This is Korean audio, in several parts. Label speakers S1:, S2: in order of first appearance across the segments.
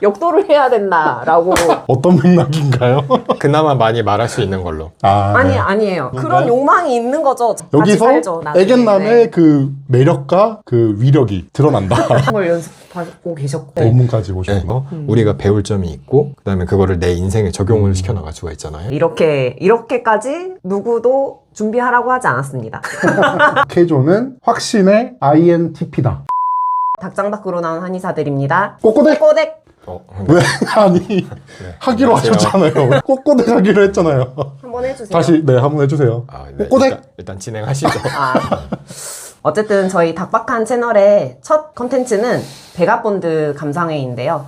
S1: 역도를 해야 된다라고.
S2: 어떤 맥락인가요?
S3: 그나마 많이 말할 수 있는 걸로.
S1: 아니
S2: 네.
S1: 아니에요. 그런 욕망이 있는 거죠. 같이
S2: 여기서
S1: 살죠, 나중에.
S2: 애견남의
S1: 네.
S2: 그 매력과 그 위력이 드러난다.
S1: 걸 연습하고 계셨고.
S2: 본문까지 보셨구나.
S3: 우리가 배울 점이 있고 그다음에 그거를 내 인생에 적용을 시켜나갈 수가 있잖아요.
S1: 이렇게까지 누구도 준비하라고 하지 않았습니다.
S2: K조는 확신의 INTP다.
S1: 닭장 밖으로 나온 한의사들입니다.
S2: 꼬꼬댁!
S1: 꼬댁
S2: 왜? 아니 하기로
S3: 안녕하세요.
S2: 하셨잖아요. 꼬꼬댁 하기로 했잖아요.
S1: 한번 해주세요.
S2: 다시 네 한번 해주세요.
S3: 네,
S2: 꼬꼬댁!
S3: 일단 진행하시죠.
S1: 어쨌든 저희 닭박한 채널의 첫 컨텐츠는 베가본드 감상회인데요.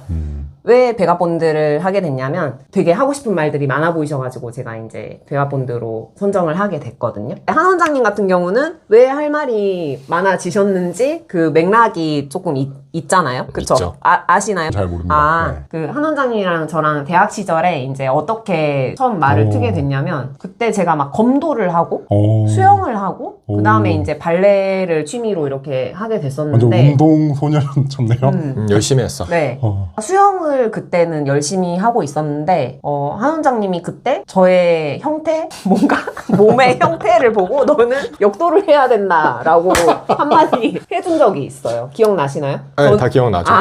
S1: 왜 베가본드를 하게 됐냐면 되게 하고 싶은 말들이 많아 보이셔가지고 제가 이제 베가본드로 선정을 하게 됐거든요. 한 원장님 같은 경우는 왜 할 말이 많아지셨는지 그 맥락이 조금 있잖아요. 그쵸?
S3: 있죠.
S1: 아시나요?
S2: 잘 모릅니다. 네.
S1: 그 한 원장님이랑 저랑 대학 시절에 이제 어떻게 처음 말을
S2: 오.
S1: 트게 됐냐면 그때 제가 막 검도를 하고
S2: 오.
S1: 수영을 하고
S2: 오.
S1: 그 다음에 이제 발레를 취미로 이렇게 하게
S2: 완전
S1: 됐었는데
S2: 운동 소녀셨네요.
S3: 열심히 했어.
S1: 네.
S2: 어.
S1: 수영을 그때는 열심히 하고 있었는데 한 원장님이 그때 저의 형태? 뭔가 몸의 형태를 보고 너는 역도를 해야 된다라고 한마디 해준 적이 있어요. 기억나시나요?
S3: 네, 다 기억나죠.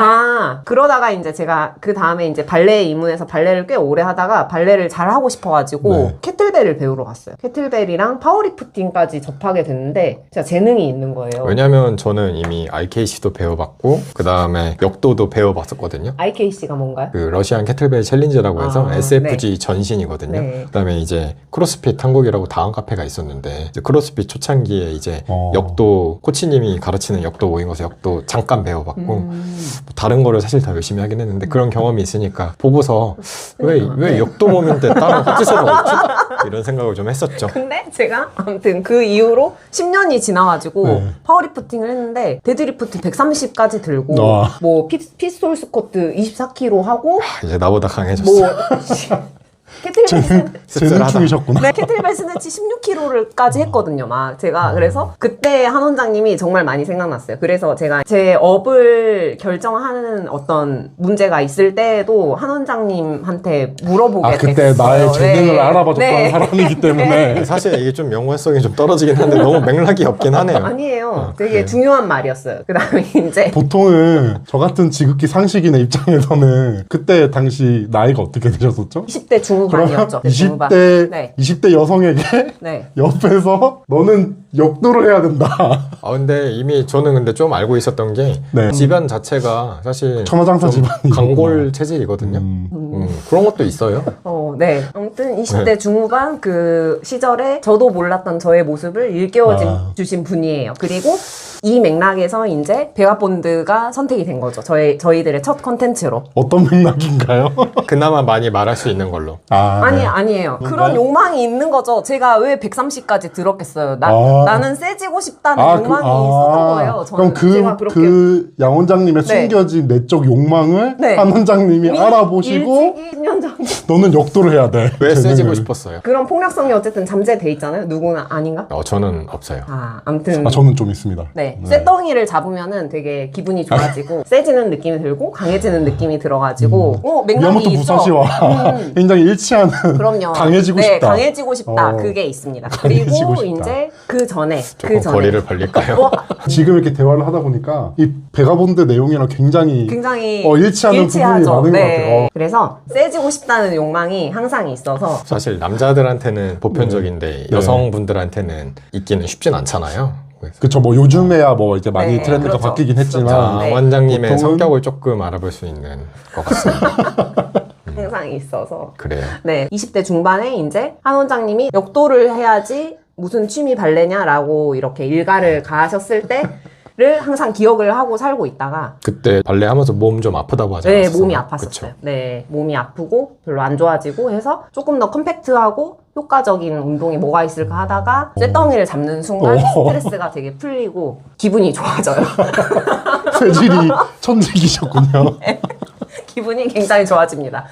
S1: 그러다가 이제 제가 그 다음에 이제 발레에 입문해서 발레를 꽤 오래 하다가 발레를 잘 하고 싶어가지고
S2: 네.
S1: 캐틀벨을 배우러 갔어요. 캐틀벨이랑 파워리프팅까지 접하게 됐는데 제가 재능이 있는 거예요.
S3: 왜냐면 저는 이미 IKC도 배워봤고 그 다음에 역도도 배워봤었거든요.
S1: IKC가 뭔가요?
S3: 그 러시안 캐틀벨 챌린지라고 해서
S1: 아,
S3: SFG 전신이거든요.
S1: 네.
S3: 그다음에 이제 크로스핏 한국이라고 다음 카페가 있었는데 이제 크로스핏 초창기에 이제
S2: 어.
S3: 역도 코치님이 가르치는 역도 모인 곳에서 역도 잠깐 배워봤고 뭐 다른 거를 사실 다 열심히 하긴 했는데 그런 경험이 있으니까 보고서 왜 역도 몸인데 다른 헛짓어가 없지? 이런 생각을 좀 했었죠.
S1: 근데 제가 아무튼 그 이후로 10년이 지나가지고
S2: 네.
S1: 파워리프팅을 했는데 데드리프트 130까지 들고
S2: 와.
S1: 뭐 피스톨 스쿼트 24kg 하고
S3: 이제 나보다 강해졌어.
S1: 뭐 캐틀벨
S2: 재능충이셨구나.
S1: 네, 캐틀벨 스네치 16kg까지 했거든요. 막 제가 그래서 그때 한 원장님이 정말 많이 생각났어요. 그래서 제가 제 업을 결정하는 어떤 문제가 있을 때도 한 원장님한테 물어보게
S2: 그때
S1: 됐어요.
S2: 나의 재능을
S1: 네.
S2: 알아봐줬다는
S1: 네.
S2: 사람이기 때문에
S3: 사실 이게 좀 연관성이 좀 떨어지긴 한데 너무 맥락이 없긴 하네요.
S1: 아니에요. 되게
S3: 그래요?
S1: 중요한 말이었어요. 그 다음에 이제
S2: 보통은 저 같은 지극히 상식인의 입장에서는 그때 당시 나이가 어떻게 되셨었죠?
S1: 20대 중후반이었죠.
S2: 20대
S1: 네.
S2: 20대 여성에게
S1: 네.
S2: 옆에서 너는 역도를 해야 된다.
S3: 근데 이미 저는 근데 좀 알고 있었던 게
S2: 네.
S3: 집안 자체가 사실
S2: 천하장사
S3: 좀
S2: 집안이구나.
S3: 강골 체질이거든요. 그런 것도 있어요.
S1: 네. 아무튼 20대 중후반 그 시절에 저도 몰랐던 저의 모습을 일깨워 주신 분이에요. 그리고 이 맥락에서 이제 베가본드가 선택이 된 거죠. 저희들의 첫 컨텐츠로.
S2: 어떤 맥락인가요?
S3: 그나마 많이 말할 수 있는 걸로.
S1: 아니에요. 그런 욕망이 있는 거죠. 제가 왜 130까지 들었겠어요. 나는 세지고 싶다는 욕망이 있었던 거예요. 저는
S2: 그럼
S1: 제가 그렇게
S2: 그 양 원장님의
S1: 네.
S2: 숨겨진 내적 욕망을
S1: 네.
S2: 한 원장님이 알아보시고
S1: 일찍이 10년 전
S2: 너는 역도를 해야 돼.
S3: 왜 세지고
S2: 재능을.
S3: 싶었어요?
S1: 그런 폭력성이 어쨌든 잠재돼 있잖아요. 누구나 아닌가?
S3: 저는 없어요.
S1: 아무튼
S2: 저는 좀 있습니다.
S1: 네. 쇳덩이를 잡으면은 되게 기분이 좋아지고 세지는 느낌이 들고 강해지는 느낌이 들어가지고 맥락이
S2: 미야모토
S1: 있어.
S2: 무사시와 굉장히 일치하는
S1: 그럼요.
S2: 강해지고
S1: 네,
S2: 싶다.
S1: 강해지고 싶다.
S2: 어.
S1: 그게 있습니다.
S2: 강해지고
S1: 그리고
S2: 싶다.
S1: 이제 그 전에
S3: 조금 거리를 벌릴까요?
S2: 지금 이렇게 대화를 하다 보니까 이 베가본드 내용이랑 굉장히 일치하는 부분이 많은 것 같아요.
S1: 그래서 세지고 싶다는 욕망이 항상 있어서
S3: 사실 남자들한테는 보편적인데 여성분들한테는 있기는 쉽진 않잖아요.
S2: 그쵸, 뭐 요즘에야 뭐 이제 많이
S1: 네,
S2: 트렌드가
S1: 그렇죠.
S2: 바뀌긴 했지만
S3: 자,
S1: 네.
S3: 원장님의
S2: 보통은-
S3: 성격을 조금 알아볼 수 있는 것 같습니다.
S1: 항상 있어서
S3: 그래요.
S1: 네, 20대 중반에 이제 한 원장님이 역도를 해야지 무슨 취미 발레냐라고 이렇게 일가를 가하셨을 때를 항상 기억을 하고 살고 있다가
S3: 그때 발레 하면서 몸 좀 아프다고 하지 않았어요?
S1: 네, 몸이 아팠었어요.
S3: 그쵸?
S1: 네, 몸이 아프고 별로 안 좋아지고 해서 조금 더 컴팩트하고 효과적인 운동이 뭐가 있을까 하다가 쇳덩이를 잡는 순간 스트레스가 되게 풀리고 기분이 좋아져요.
S2: 체질이 천직이셨군요.
S1: 기분이 굉장히 좋아집니다.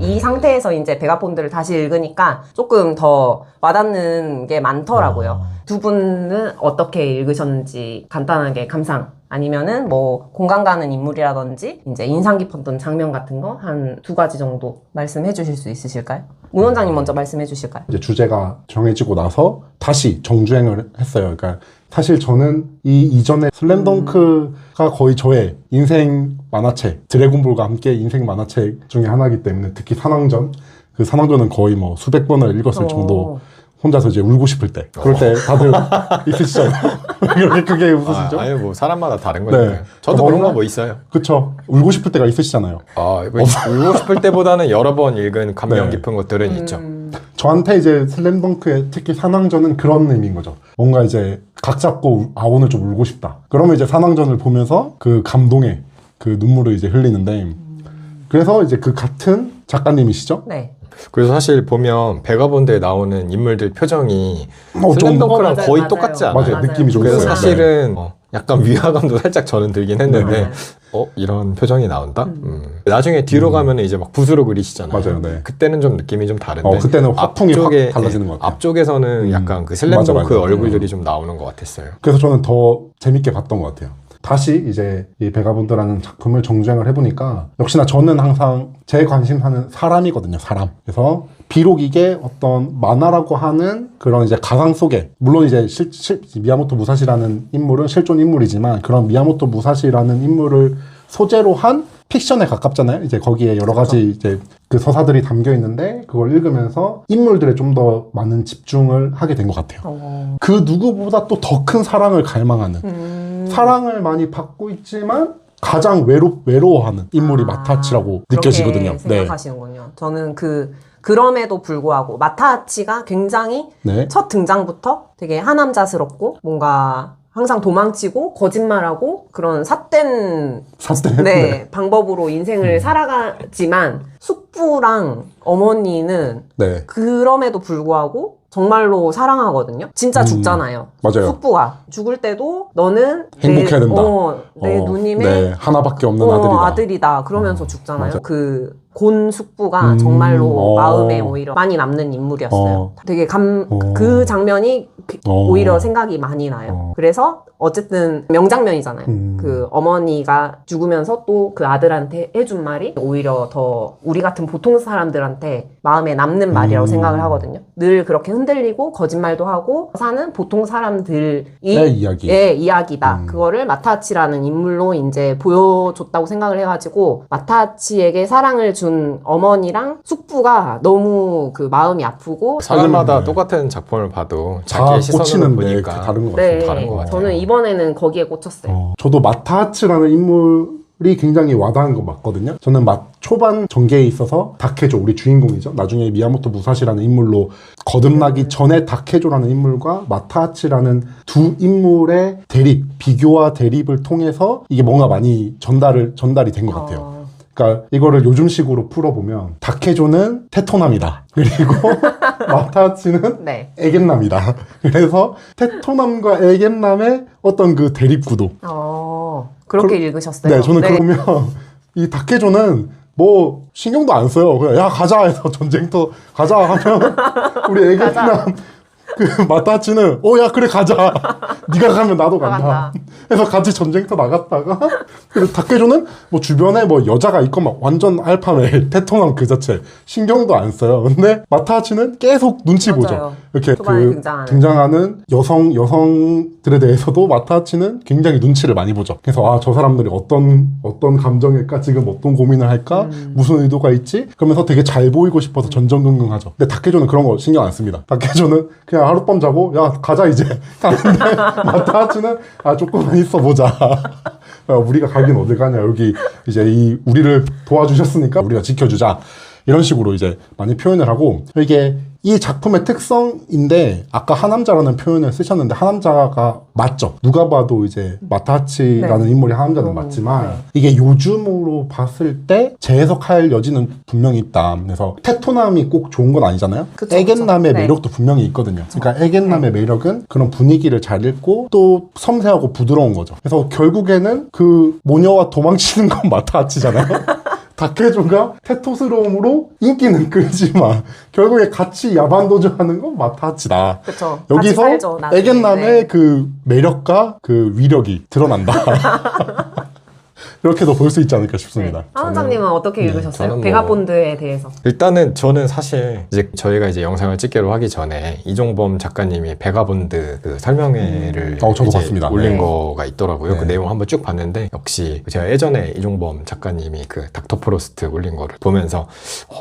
S1: 이 상태에서 이제 베가본드를 다시 읽으니까 조금 더 와닿는 게 많더라고요. 두 분은 어떻게 읽으셨는지 간단하게 감상 아니면은 뭐 공감 가는 인물이라든지 이제 인상 깊었던 장면 같은 거 한 2가지 정도 말씀해 주실 수 있으실까요? 문 원장님 먼저 말씀해 주실까요?
S2: 이제 주제가 정해지고 나서 다시 정주행을 했어요. 그러니까 사실 저는 이 이전에 슬램덩크가 거의 저의 인생 만화책, 드래곤볼과 함께 인생 만화책 중에 하나이기 때문에 특히 산왕전, 그 산왕전은 거의 뭐 수백 번을 읽었을 정도 혼자서 이제 울고 싶을 때 그럴 때 다들 있으시잖아요. 왜 그렇게 크게 웃으시죠?
S3: 아니 뭐 사람마다 다른 거니까요.
S2: 네.
S3: 저도 그런 거 뭐 있어요.
S2: 그쵸. 울고 싶을 때가 있으시잖아요.
S3: 뭐 울고 싶을 때보다는 여러 번 읽은 감명
S2: 네.
S3: 깊은 것들은 있죠.
S2: 저한테 이제 슬램덩크의 특히 산왕전은 그런 의미인 거죠. 뭔가 이제 각 잡고 오늘 좀 울고 싶다. 그러면 이제 산왕전을 보면서 그 감동의 그 눈물을 이제 흘리는데 그래서 이제 그 같은 작가님이시죠?
S1: 네.
S3: 그래서 사실 보면 베가본드에 나오는 인물들 표정이
S2: 좀
S3: 슬램덩크랑
S1: 맞아요,
S3: 거의
S1: 맞아요.
S3: 똑같지 않아요?
S2: 맞아요. 느낌이 좀
S3: 그래서
S2: 있어요.
S3: 사실은 약간 위화감도 살짝 저는 들긴 했는데 이런 표정이 나온다? 나중에 뒤로 가면 이제 막 붓으로 그리시잖아요.
S2: 맞아요. 네.
S3: 그때는 좀 느낌이 좀 다른데
S2: 그때는 화풍이 확 달라지는 것 같아요.
S3: 앞쪽에서는 약간 그 슬램덩크
S2: 맞아.
S3: 얼굴들이 좀 나오는 것 같았어요.
S2: 그래서 저는 더 재밌게 봤던 것 같아요. 다시 이제 이 베가본드라는 작품을 정주행을 해보니까 역시나 저는 항상 제 관심사는 사람이거든요. 사람. 그래서 비록 이게 어떤 만화라고 하는 그런 이제 가상 속에 물론 이제 미야모토 무사시라는 인물은 실존 인물이지만 그런 미야모토 무사시라는 인물을 소재로 한 픽션에 가깝잖아요. 이제 거기에 여러 가지 이제 그 서사들이 담겨 있는데 그걸 읽으면서 인물들에 좀 더 많은 집중을 하게 된 것 같아요. 그 누구보다 또 더 큰 사랑을 갈망하는 사랑을 많이 받고 있지만 가장 외로워하는 인물이 마타치라고 느껴지거든요.
S1: 그렇게 생각하시는군요. 저는 그럼에도 불구하고 마타치가 굉장히 첫 등장부터 되게 하남자스럽고 뭔가 항상 도망치고 거짓말하고 그런 삿된 방법으로 인생을 살아가지만 숙부랑 어머니는 그럼에도 불구하고 정말로 사랑하거든요. 진짜 죽잖아요.
S2: 맞아요.
S1: 숙부가 죽을 때도 너는
S2: 행복해야 된다.
S1: 내 누님의
S2: 하나밖에 없는
S1: 아들이다. 그러면서 죽잖아요. 그 곤 숙부가 정말로 마음에 오히려 많이 남는 인물이었어요. 되게 그 장면이 오히려 생각이 많이 나요. 그래서 어쨌든 명장면이잖아요. 그 어머니가 죽으면서 또 그 아들한테 해준 말이 오히려 더 우리 같은 보통 사람들한테 마음에 남는 말이라고 생각을 하거든요. 늘 그렇게 흔들리고 거짓말도 하고 사는 보통 사람들의 이야기다. 그거를 마타치라는 인물로 이제 보여줬다고 생각을 해가지고 마타치에게 사랑을 준 어머니랑 숙부가 너무 그 마음이 아프고
S3: 사람마다 똑같은 작품을 봐도 자기의 시선으로 보니까
S2: 다른 것 같아요.
S1: 저는 이번에는 거기에 꽂혔어요.
S2: 저도 마타치라는 인물이 굉장히 와닿은 거 맞거든요. 저는 초반 전개에 있어서 다케조, 우리 주인공이죠. 나중에 미야모토 무사시라는 인물로 거듭나기 전에 다케조라는 인물과 마타치라는 두 인물의 비교와 대립을 통해서 이게 뭔가 많이 전달이 된 것 같아요. 그러니까 이거를 요즘식으로 풀어보면 다케조는 테토남이다. 그리고 마타치는 애견남이다. 그래서 테토남과 애견남의 어떤 그 대립 구도.
S1: 그렇게 읽으셨어요?
S2: 네, 저는 그러면 이 다케조는 뭐 신경도 안 써요. 그냥 야 가자 해서 전쟁터 가자 하면 우리 애견남 그 마타치는 야 그래 가자. 네가 가면 나도 간다. 그래서 같이 전쟁터 나갔다가 그리고 다케조는 뭐 주변에 뭐 여자가 있고 막 완전 알파메일 테토남 그 자체 신경도 안 써요. 근데 마타치는 계속 눈치 보죠. 이렇게 등장하는 여성들에 대해서도 마타치는 굉장히 눈치를 많이 보죠. 그래서 저 사람들이 어떤 감정일까, 지금 어떤 고민을 할까, 무슨 의도가 있지? 그러면서 되게 잘 보이고 싶어서 전전긍긍하죠. 근데 다케조는 그런 거 신경 안 씁니다. 다케조는 그냥 하룻밤 자고 야 가자 이제 가는데 마타치는 조금만 있어 보자. 우리가 가긴 어딜 가냐, 여기 이제 우리를 도와주셨으니까 우리가 지켜주자, 이런 식으로 이제 많이 표현을 하고, 이게 이 작품의 특성인데 아까 하남자라는 표현을 쓰셨는데 하남자가 맞죠. 누가 봐도 이제 마타치라는 인물이 하남자는 맞지만 이게 요즘으로 봤을 때 재해석할 여지는 분명히 있다. 그래서 테토남이 꼭 좋은 건 아니잖아요. 애견남의 매력도 분명히 있거든요. 그러니까 애견남의 매력은 그런 분위기를 잘 읽고 또 섬세하고 부드러운 거죠. 그래서 결국에는 그 모녀와 도망치는 건 마타치잖아요. 다케존가 테토스러움으로 인기는 끌지만 결국에 같이 야반도주하는 건 마타하치다.
S1: 그쵸. 같이
S2: 여기서
S1: 살죠, 나중에.
S2: 애견남의
S1: 네.
S2: 그 매력과 그 위력이 드러난다. 이렇게도 볼 수 있지 않을까 싶습니다.
S1: 한 원장님은 어떻게 읽으셨어요?
S3: 저는 뭐-
S1: 베가본드에 대해서.
S3: 일단은 저는 사실 이제 저희가 이제 영상을 찍기로 하기 전에 이종범 작가님이 베가본드 그 설명회를
S2: 저도
S3: 이제
S2: 봤습니다.
S3: 올린
S1: 네.
S3: 거가 있더라고요.
S2: 네.
S3: 그 내용 한번 쭉 봤는데 역시 제가 예전에 이종범 작가님이 그 닥터 프로스트 올린 거를 보면서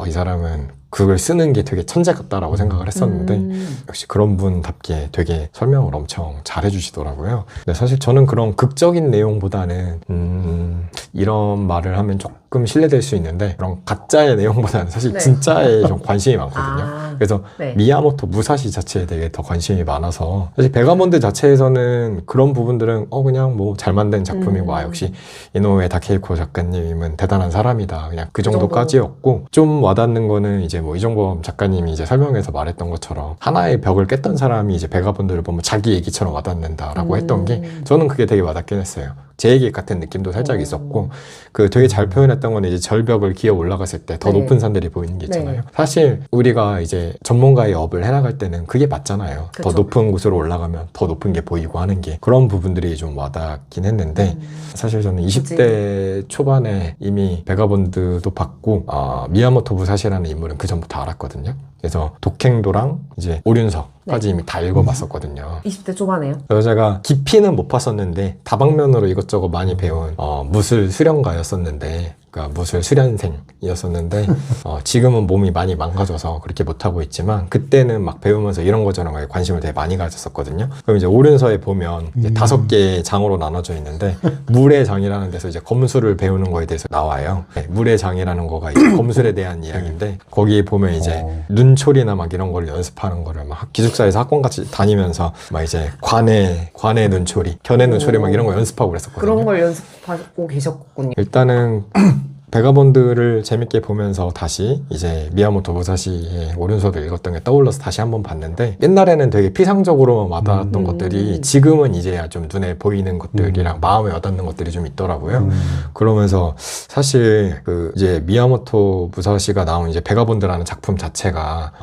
S3: 이 사람은 그걸 쓰는 게 되게 천재 같다라고 생각을 했었는데 역시 그런 분답게 되게 설명을 엄청 잘 해주시더라고요. 근데 사실 저는 그런 극적인 내용보다는 이런 말을 하면 조금 신뢰될 수 있는데 그런 가짜의 내용보다는 사실
S1: 네.
S3: 진짜에 좀 관심이 많거든요.
S1: 아,
S3: 그래서
S1: 네.
S3: 미야모토 무사시 자체에 되게 더 관심이 많아서 사실 베가본드 자체에서는 그런 부분들은 그냥 뭐 잘 만든 작품이고 역시 이노우에 다케이코 작가님은 대단한 사람이다 그냥 그 정도까지였고 좀 와닿는 거는 이제 뭐 이종범 작가님이 이제 설명에서 말했던 것처럼 하나의 벽을 깼던 사람이 이제 베가본드를 보면 자기 얘기처럼 와닿는다라고 했던 게 저는 그게 되게 와닿긴 했어요. 제 얘기 같은 느낌도 살짝 있었고 그 되게 잘 표현했던 건 이제 절벽을 기어 올라갔을 때 더
S1: 네.
S3: 높은 산들이 보이는 게 있잖아요.
S1: 네.
S3: 사실 우리가 이제 전문가의 업을 해나갈 때는 그게 맞잖아요.
S1: 그쵸.
S3: 더 높은 곳으로 올라가면 더 높은 게 보이고 하는 게 그런 부분들이 좀 와닿긴 했는데 사실 저는 20대 초반에 이미 베가본드도 봤고 미야모토 무사시라는 인물은 그 전부터 알았거든요. 그래서 독행도랑 이제 오륜서까지 이미 다 읽어봤었거든요.
S1: 20대 초반에요.
S3: 그래서 제가 깊이는 못 봤었는데 다방면으로 이것저것 많이 배운 무술 수련가였었는데 그러니까 무술 수련생이었었는데 지금은 몸이 많이 망가져서 그렇게 못하고 있지만 그때는 막 배우면서 이런 거저런 거에 관심을 되게 많이 가졌었거든요. 그럼 이제 오른서에 보면 이제 5개의 장으로 나눠져 있는데 물의 장이라는 데서 이제 검술을 배우는 거에 대해서 나와요. 네, 물의 장이라는 거가 이제 검술에 대한 이야기인데 거기에 보면 이제 눈초리나 막 이런 걸 연습하는 거를 막 기숙사에서 학원같이 다니면서 막 이제 관의 눈초리, 견의 눈초리 막 이런 거 연습하고 그랬었거든요.
S1: 그런 걸 연습하고 계셨군요.
S3: 일단은 베가본드를 재밌게 보면서 다시 이제 미야모토 무사시의 오륜서도 읽었던 게 떠올라서 다시 한번 봤는데 옛날에는 되게 피상적으로만 와닿았던 것들이 지금은 이제야 좀 눈에 보이는 것들이랑 마음에 와닿는 것들이 좀 있더라고요. 그러면서 사실 그 이제 미야모토 무사시가 나온 이제 베가본드라는 작품 자체가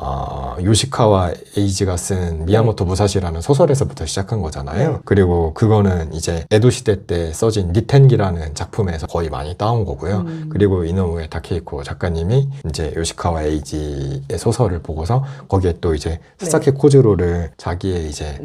S3: 요시카와 에이지가 쓴 미야모토 무사시라는 소설에서부터 시작한 거잖아요.
S1: 네.
S3: 그리고 그거는 이제 에도 시대 때 써진 니텐기라는 작품에서 거의 많이 따온 거고요. 그리고 이노우에 다케이코 작가님이 이제 요시카와 에이지의 소설을 보고서 거기에 또 이제 사사키 코즈로를 자기의 이제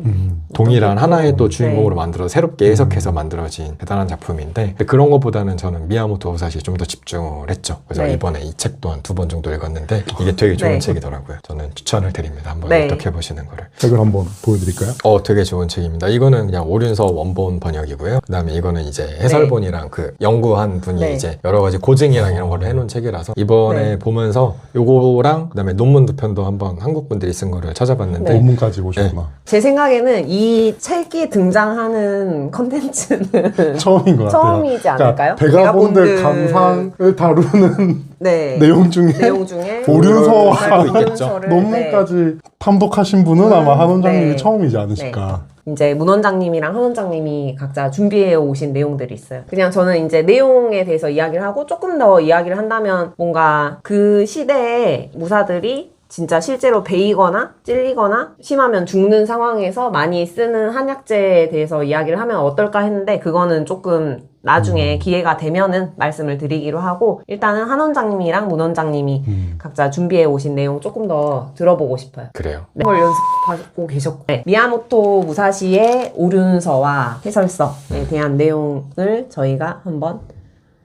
S3: 동일한 하나의 또 주인공으로 만들어서 새롭게 해석해서 만들어진 대단한 작품인데 근데 그런 것보다는 저는 미야모토 무사시 좀 더 집중을 했죠. 그래서
S1: 네.
S3: 이번에 이 책 또한 2번 정도 읽었는데 이게 되게 좋은
S1: 네.
S3: 책이더라고요. 저는 추천을 드립니다. 한번
S1: 네.
S3: 획독해보시는 거를.
S2: 책을 한번 보여드릴까요?
S3: 되게 좋은 책입니다. 이거는 그냥 오륜서 원본 번역이고요. 그 다음에 이거는 이제 해설본이랑 그 연구한 분이
S1: 네.
S3: 이제 여러 가지 고증이랑 이런 거를 해놓은 책이라서 이번에
S1: 네.
S3: 보면서 요거랑 그 다음에 논문 두 편도 한번 한국 분들이 쓴 거를 찾아봤는데
S2: 논문까지 보셨구나.
S1: 제 생각에는 이 책이 등장하는 컨텐츠는
S2: 처음인 것 같아요.
S1: 처음이지 않을까요?
S2: 그러니까 베가본드
S1: 베가본드
S2: 감상을 다루는
S1: 네.
S2: 내용 중에
S1: 내용 중에
S2: 오륜서와
S3: 살고 있겠죠.
S1: 오륜서를,
S2: 논문까지 탐독하신 분은 아마 한 원장님이
S1: 네.
S2: 처음이지 않으실까.
S1: 이제 문 원장님이랑 한 원장님이 각자 준비해 오신 내용들이 있어요. 그냥 저는 이제 내용에 대해서 이야기를 하고 조금 더 이야기를 한다면 뭔가 그 시대의 무사들이 진짜 실제로 베이거나 찔리거나 심하면 죽는 상황에서 많이 쓰는 한약재에 대해서 이야기를 하면 어떨까 했는데 그거는 조금 나중에 기회가 되면은 말씀을 드리기로 하고 일단은 한 원장님이랑 문 원장님이 각자 준비해 오신 내용 조금 더 들어보고 싶어요.
S3: 그래요.
S1: 네. 그걸 연습하고 계셨고 네. 미야모토 무사시의 오륜서와 해설서에 대한 내용을 저희가 한번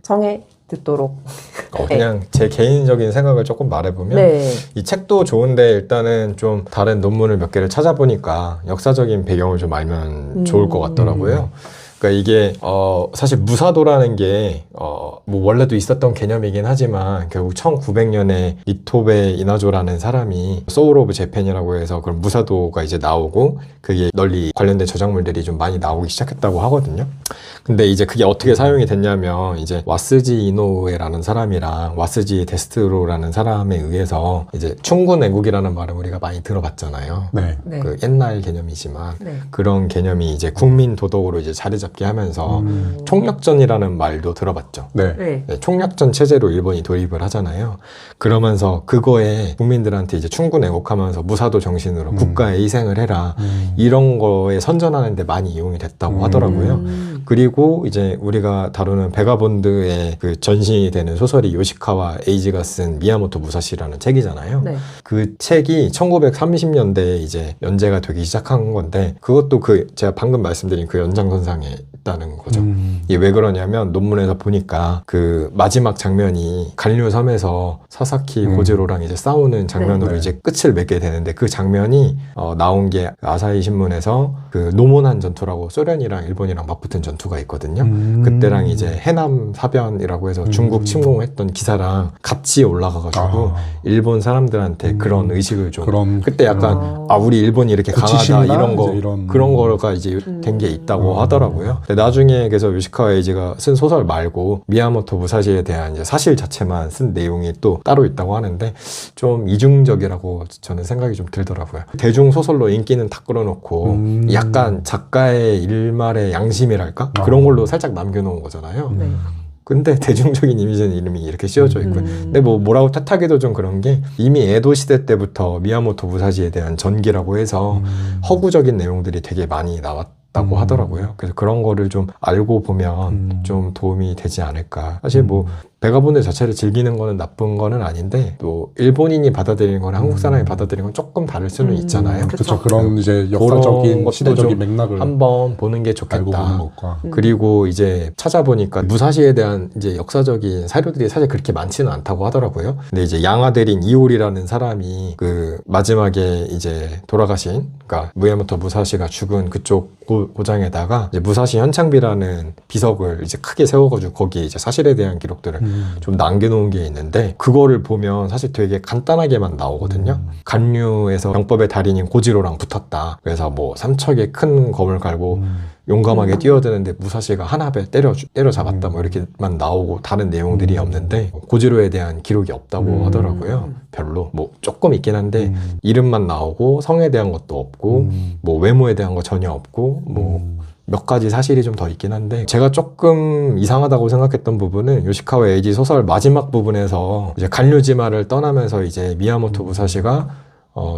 S1: 청해 듣도록
S3: 그냥 제 개인적인 생각을 조금 말해보면
S1: 네.
S3: 이 책도 좋은데 일단은 좀 다른 논문을 몇 개를 찾아보니까 역사적인 배경을 좀 알면 좋을 것 같더라고요. 그러니까 이게 사실 무사도라는 게 뭐 원래도 있었던 개념이긴 하지만 결국 1900년에 리토베 이나조라는 사람이 소울 오브 재팬이라고 해서 그런 무사도가 이제 나오고 그게 널리 관련된 저작물들이 좀 많이 나오기 시작했다고 하거든요. 근데 이제 그게 어떻게 사용이 됐냐면 이제 와스지 이노우에라는 사람이랑 와스지 데스트로라는 사람에 의해서 이제 충군 애국이라는 말을 우리가 많이 들어봤잖아요.
S2: 네.
S1: 네.
S3: 그 옛날 개념이지만
S1: 네.
S3: 그런 개념이 이제 국민 도덕으로 이제 자리 잡 어렵게 하면서 총력전이라는 말도 들어봤죠.
S2: 네.
S1: 네.
S3: 네, 총력전 체제로 일본이 도입을 하잖아요. 그러면서 그거에 국민들한테 이제 충군 애국하면서 무사도 정신으로 국가에 희생을 해라. 이런 거에 선전하는데 많이 이용이 됐다고 하더라고요. 그리고 이제 우리가 다루는 베가본드의 그 전신이 되는 소설이 요시카와 에이지가 쓴 미야모토 무사시라는 책이잖아요.
S1: 네.
S3: 그 책이 1930년대에 이제 연재가 되기 시작한 건데 그것도 그 제가 방금 말씀드린 그 연장선상에 있다는 거죠. 이게 왜 그러냐면 논문에서 보니까 그 마지막 장면이 간류섬에서 사사키 고지로랑 이제 싸우는 장면으로
S2: 네.
S3: 이제 끝을 맺게 되는데 그 장면이 나온 게 아사히 신문에서 그 노모난 전투라고 소련이랑 일본이랑 맞붙은 전투가 있거든요. 그때랑 이제 해남 사변이라고 해서 중국 침공했던 기사랑 같이 올라가가지고 일본 사람들한테 그런 의식을 좀
S2: 그런
S3: 그때 약간 우리 일본이 이렇게 강하다
S2: 구치심이나
S3: 이런 거
S2: 이제 이런
S3: 그런 거가 이제 된 게 있다고 하더라고요. 근데 나중에 그래서 요시카와 에이지가 쓴 소설 말고 미야모토 무사시에 대한 이제 사실 자체만 쓴 내용이 또 따로 있다고 하는데 좀 이중적이라고 저는 생각이 좀 들더라고요. 대중 소설로 인기는 다 끌어놓고 약간 작가의 일말의 양심이랄까 그런 걸로 살짝 남겨놓은 거잖아요.
S1: 네.
S3: 근데 대중적인 이미지는 이름이 이렇게 씌워져 있고 근데 뭐라고 탓하기도 좀 그런 게 이미 에도 시대 때부터 미야모토 무사시에 대한 전기라고 해서 허구적인 내용들이 되게 많이 나왔다고 하더라고요. 그래서 그런 거를 좀 알고 보면 좀 도움이 되지 않을까. 사실 뭐 베가본드 자체를 즐기는 거는 나쁜 거는 아닌데 또 일본인이 받아들이는 거랑 한국 사람이 받아들이는 건 조금 다를 수는 있잖아요.
S2: 그렇죠. 그런 이제 역사적인
S3: 것도
S2: 시대적인
S3: 좀
S2: 맥락을
S3: 한번 보는 게
S2: 알고 보는
S3: 좋겠다.
S2: 것과
S3: 그리고 이제 찾아보니까 무사시에 대한 이제 역사적인 사료들이 사실 그렇게 많지는 않다고 하더라고요. 근데 이제 양아들인 이오리라는 사람이 그 마지막에 이제 돌아가신, 그러니까 미야모토 무사시가 죽은 그쪽 고장에다가 이제 무사시 현창비라는 비석을 이제 크게 세워가지고 거기에 이제 사실에 대한 기록들을 좀 남겨놓은 게 있는데 그거를 보면 사실 되게 간단하게만 나오거든요. 간류에서 병법의 달인인 고지로랑 붙었다. 그래서 뭐 삼척에 큰 검을 갈고 용감하게 뛰어드는데 무사시가 하나배 때려잡았다 뭐 이렇게만 나오고 다른 내용들이 없는데 고지로에 대한 기록이 없다고 하더라고요. 별로 뭐 조금 있긴 한데 이름만 나오고 성에 대한 것도 없고 뭐 외모에 대한 거 전혀 없고 뭐 몇 가지 사실이 좀 더 있긴 한데 제가 조금 이상하다고 생각했던 부분은 요시카와 에이지 소설 마지막 부분에서 이제 간류지마를 떠나면서 이제 미야모토 무사시가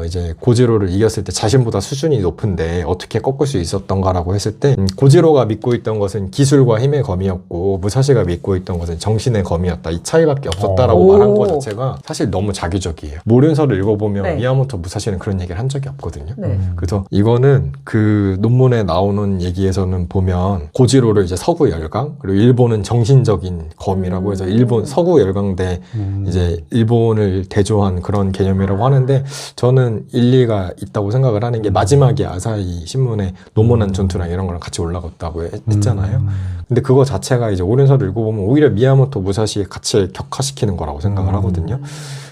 S3: 이제 고지로를 이겼을 때 자신보다 수준이 높은데 어떻게 꺾을 수 있었던가라고 했을 때 고지로가 믿고 있던 것은 기술과 힘의 검이었고 무사시가 믿고 있던 것은 정신의 검이었다. 이 차이밖에 없었다라고 말한 것 자체가 사실 너무 자기적이에요. 모른서를 읽어보면
S1: 네.
S3: 미야모토 무사시는 그런 얘기를 한 적이 없거든요.
S1: 네.
S3: 그래서 이거는 그 논문에 나오는 얘기에서는 보면 고지로를 이제 서구 열강 그리고 일본은 정신적인 검이라고 해서 일본 서구 열강대 이제 일본을 대조한 그런 개념이라고 하는데 저는 일리가 있다고 생각을 하는 게 마지막에 아사히 신문에 노모난 전투랑 이런 거랑 같이 올라갔다고 했잖아요. 근데 그거 자체가 이제 오른서를 읽어보면 오히려 미야모토 무사시의 가치를 격화시키는 거라고 생각을 하거든요.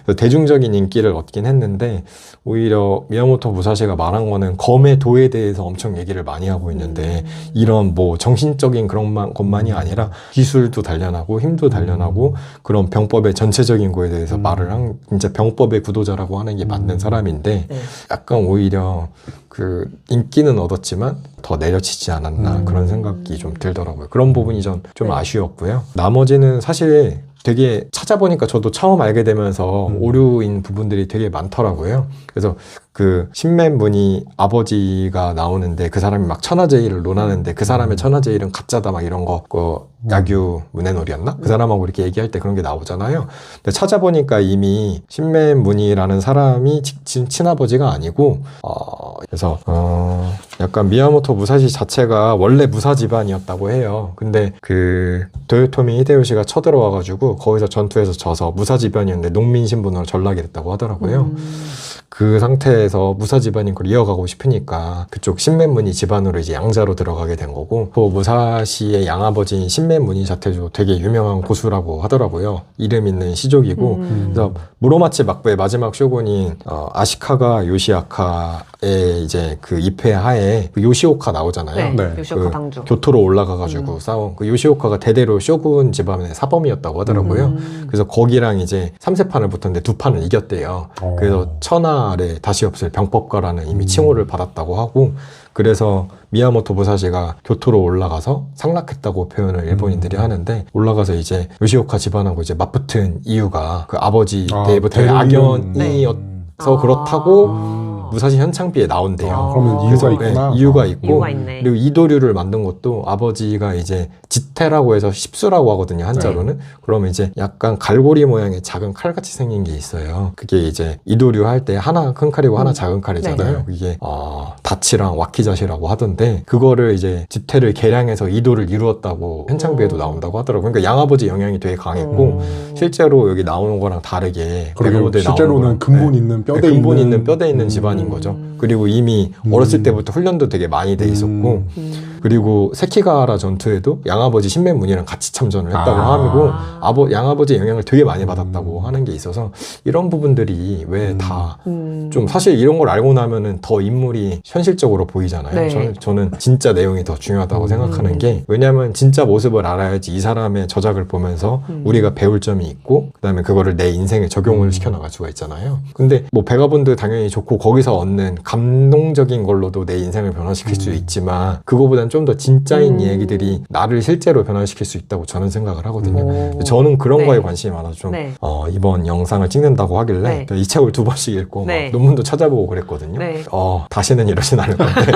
S3: 그래서 대중적인 인기를 얻긴 했는데 오히려 미야모토 무사시가 말한 거는 검의 도에 대해서 엄청 얘기를 많이 하고 있는데 이런 뭐 정신적인 그런 것만이 아니라 기술도 단련하고 힘도 단련하고 그런 병법의 전체적인 거에 대해서 말을 한 진짜 병법의 구도자라고 하는 게 맞는 사람인데
S1: 네.
S3: 약간 오히려 그 인기는 얻었지만 더 내려치지 않았나 그런 생각이 좀 들더라고요. 그런 부분이 좀
S1: 네.
S3: 아쉬웠고요. 나머지는 사실 되게 찾아보니까 저도 처음 알게 되면서 오류인 부분들이 되게 많더라고요. 그래서 그 신맨문이 아버지가 나오는데 그 사람이 막 천하제일을 논하는데 그 사람의 천하제일은 가짜다 막 이런 거 야규 문해놀이였나? 그 사람하고 이렇게 얘기할 때 그런 게 나오잖아요. 근데 찾아보니까 이미 신맨문이라는 사람이 친아버지가 아니고 그래서 약간 미야모토 무사시 자체가 원래 무사 집안이었다고 해요. 근데 그 도요토미 히데요시가 쳐들어와가지고 거기서 전투에서 져서 무사 집안이었는데 농민 신분으로 전락이 됐다고 하더라고요. 그 상태에서 무사 집안인 걸 이어가고 싶으니까 그쪽 신맨문이 집안으로 이제 양자로 들어가게 된 거고 그 무사시의 양아버지인 신맨문이 자체도 되게 유명한 고수라고 하더라고요. 이름 있는 시족이고 그래서 무로마치 막부의 마지막 쇼군인 아시카가 요시아카의 이제 그 입회 하에 그 요시오카 나오잖아요.
S1: 네,
S2: 네.
S1: 요시오카 당주.
S3: 교토로 올라가가지고 싸운 그 요시오카가 대대로 쇼군 집안의 사범이었다고 하더라고요. 그래서 거기랑 이제 3세판을 붙었는데 2판을 이겼대요. 그래서 천하를 다시 없을 병법가라는 이미 칭호를 받았다고 하고, 그래서 미야모토 무사시가 교토로 올라가서 상락했다고 표현을 일본인들이 하는데, 올라가서 이제 요시오카 집안하고 이제 맞붙은 이유가 그 아버지 때부터의 악연이어서 그렇다고 무사시 현창비에 나온대요.
S2: 그러면 이유가 있구나.
S3: 네, 이유가 있고,
S1: 이유가 있네.
S3: 그리고 이도류를 만든 것도 아버지가 이제 지태라고 해서 십수라고 하거든요, 한자로는. 그러면 이제 약간 갈고리 모양의 작은 칼같이 생긴 게 있어요. 그게 이제 이도류 할 때 하나 큰 칼이고 하나 작은 칼이잖아요. 그게 다치랑 와키자시라고 하던데, 그거를 이제 지태를 개량해서 이도를 이루었다고 현창비에도 나온다고 하더라고요. 그러니까 양아버지 영향이 되게 강했고, 실제로 여기 나오는 거랑 다르게
S2: 그리고 실제로는 근본 있는 뼈대
S3: 근본 있는 뼈대 있는 집안인 거죠. 그리고 이미 어렸을 때부터 훈련도 되게 많이 돼 있었고, 그리고 세키가하라 전투에도 양아버지 신매문이랑 같이 참전을 했다고 하고, 양아버지의 영향을 되게 많이 받았다고 하는 게 있어서, 이런 부분들이 왜 다 좀 사실 이런 걸 알고 나면은 더 인물이 현실적으로 보이잖아요.
S1: 네.
S3: 저는 진짜 내용이 더 중요하다고 생각하는 게, 왜냐하면 진짜 모습을 알아야지 이 사람의 저작을 보면서 우리가 배울 점이 있고, 그 다음에 그거를 내 인생에 적용을 시켜나갈 수가 있잖아요. 근데 뭐 베가본드 당연히 좋고, 거기서 얻는 감동적인 걸로도 내 인생을 변화시킬 수 있지만, 그거보다는 좀 더 진짜인 얘기들이 나를 실제로 변화시킬 수 있다고 저는 생각을 하거든요. 저는 그런
S1: 네.
S3: 거에 관심이 많아서 좀
S1: 네.
S3: 이번 영상을 찍는다고 하길래 이 책을 2번씩 읽고
S1: 네.
S3: 막 논문도 찾아보고 그랬거든요.
S1: 네.
S3: 다시는 이러진 않을 건데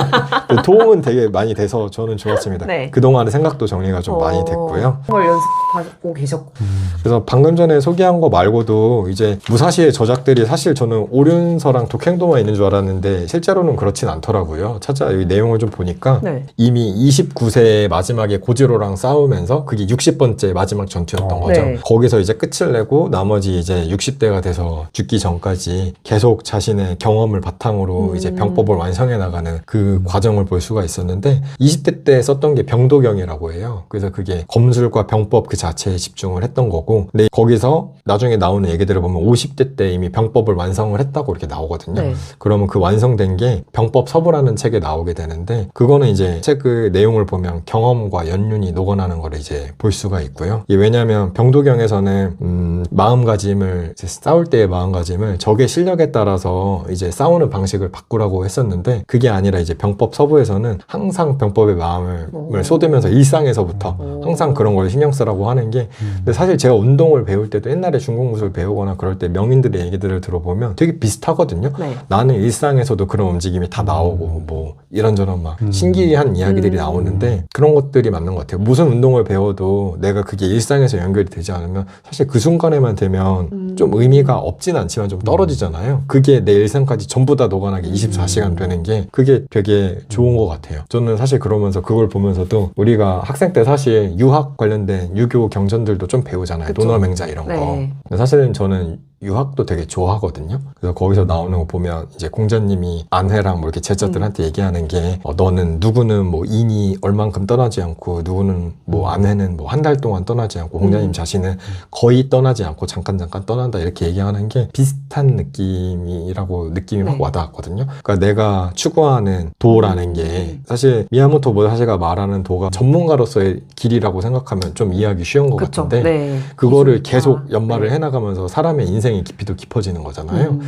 S3: 도움은 되게 많이 돼서 저는 좋았습니다.
S1: 네.
S3: 그동안의 생각도 정리가 좀 많이 됐고요.
S1: 그걸 연습하고 계셨고.
S3: 그래서 방금 전에 소개한 거 말고도 이제 무사시의 저작들이 사실 저는 오륜서랑 독행도만 있는 줄 알았는데 실제로는 그렇진 않더라고요. 여기 내용을 좀 보니까
S1: 네.
S3: 이미 29세 마지막에 고지로랑 싸우면서 그게 60번째 마지막 전투였던 거죠.
S1: 네.
S3: 거기서 이제 끝을 내고 나머지 이제 60대가 돼서 죽기 전까지 계속 자신의 경험을 바탕으로 이제 병법을 완성해 나가는 그 과정을 볼 수가 있었는데, 20대 때 썼던 게 병도경이라고 해요. 그래서 그게 검술과 병법 그 자체에 집중을 했던 거고, 근데 거기서 나중에 나오는 얘기들을 보면 50대 때 이미 병법을 완성을 했다고 이렇게 나오거든요.
S1: 네.
S3: 그러면 그 완성된 게 병법 서부라는 책에 나오게 되는데, 그거는 이제 책 그 내용을 보면 경험과 연륜이 녹아나는 걸 이제 볼 수가 있고요. 이게 왜냐하면 병도경에서는 마음가짐을 이제 싸울 때의 마음가짐을 적의 실력에 따라서 이제 싸우는 방식을 바꾸라고 했었는데, 그게 아니라 이제 병법 서부에서는 항상 병법의 마음을 쏟으면서 일상에서부터 항상 그런 걸 신경 쓰라고 하는 게, 근데 사실 제가 운동을 배울 때도 옛날에 중국무술 배우거나 그럴 때 명인들의 얘기들을 들어보면 되게 비슷하거든요.
S1: 네.
S3: 나는 일상에서도 그런 움직임이 다 나오고 뭐 이런저런 막 신기한 이야기들이 나오는데, 그런 것들이 맞는 것 같아요. 무슨 운동을 배워도 내가 그게 일상에서 연결이 되지 않으면 사실 그 순간에만 되면 좀 의미가 없진 않지만 좀 떨어지잖아요. 그게 내 일상까지 전부 다 녹아나게 24시간 되는 게 그게 되게 좋은 것 같아요. 저는 사실 그러면서 그걸 보면서도 우리가 학생 때 사실 유학 관련된 유교 경전들도 좀 배우잖아요.
S1: 그쵸.
S3: 논어맹자 이런 거.
S1: 네.
S3: 근데 사실은 저는 유학도 되게 좋아하거든요. 그래서 거기서 나오는 거 보면 이제 공자님이 안회랑 뭐 이렇게 제자들한테 얘기하는 게 너는 누구는 뭐 인이 얼만큼 떠나지 않고 누구는 뭐 안회는 뭐 한 달 동안 떠나지 않고 공자님 자신은 거의 떠나지 않고 잠깐 떠난다 이렇게 얘기하는 게 비슷한 느낌이라고 느낌이
S1: 네.
S3: 확 와닿았거든요. 그러니까 내가 추구하는 도라는 게 사실 미야모토 무사시가 말하는 도가 전문가로서의 길이라고 생각하면 좀 이해하기 쉬운 것
S1: 그쵸.
S3: 같은데
S1: 네.
S3: 그거를
S1: 기술자.
S3: 계속 연말을
S1: 네.
S3: 해나가면서 사람의 인생의 깊이도 깊어지는 거잖아요.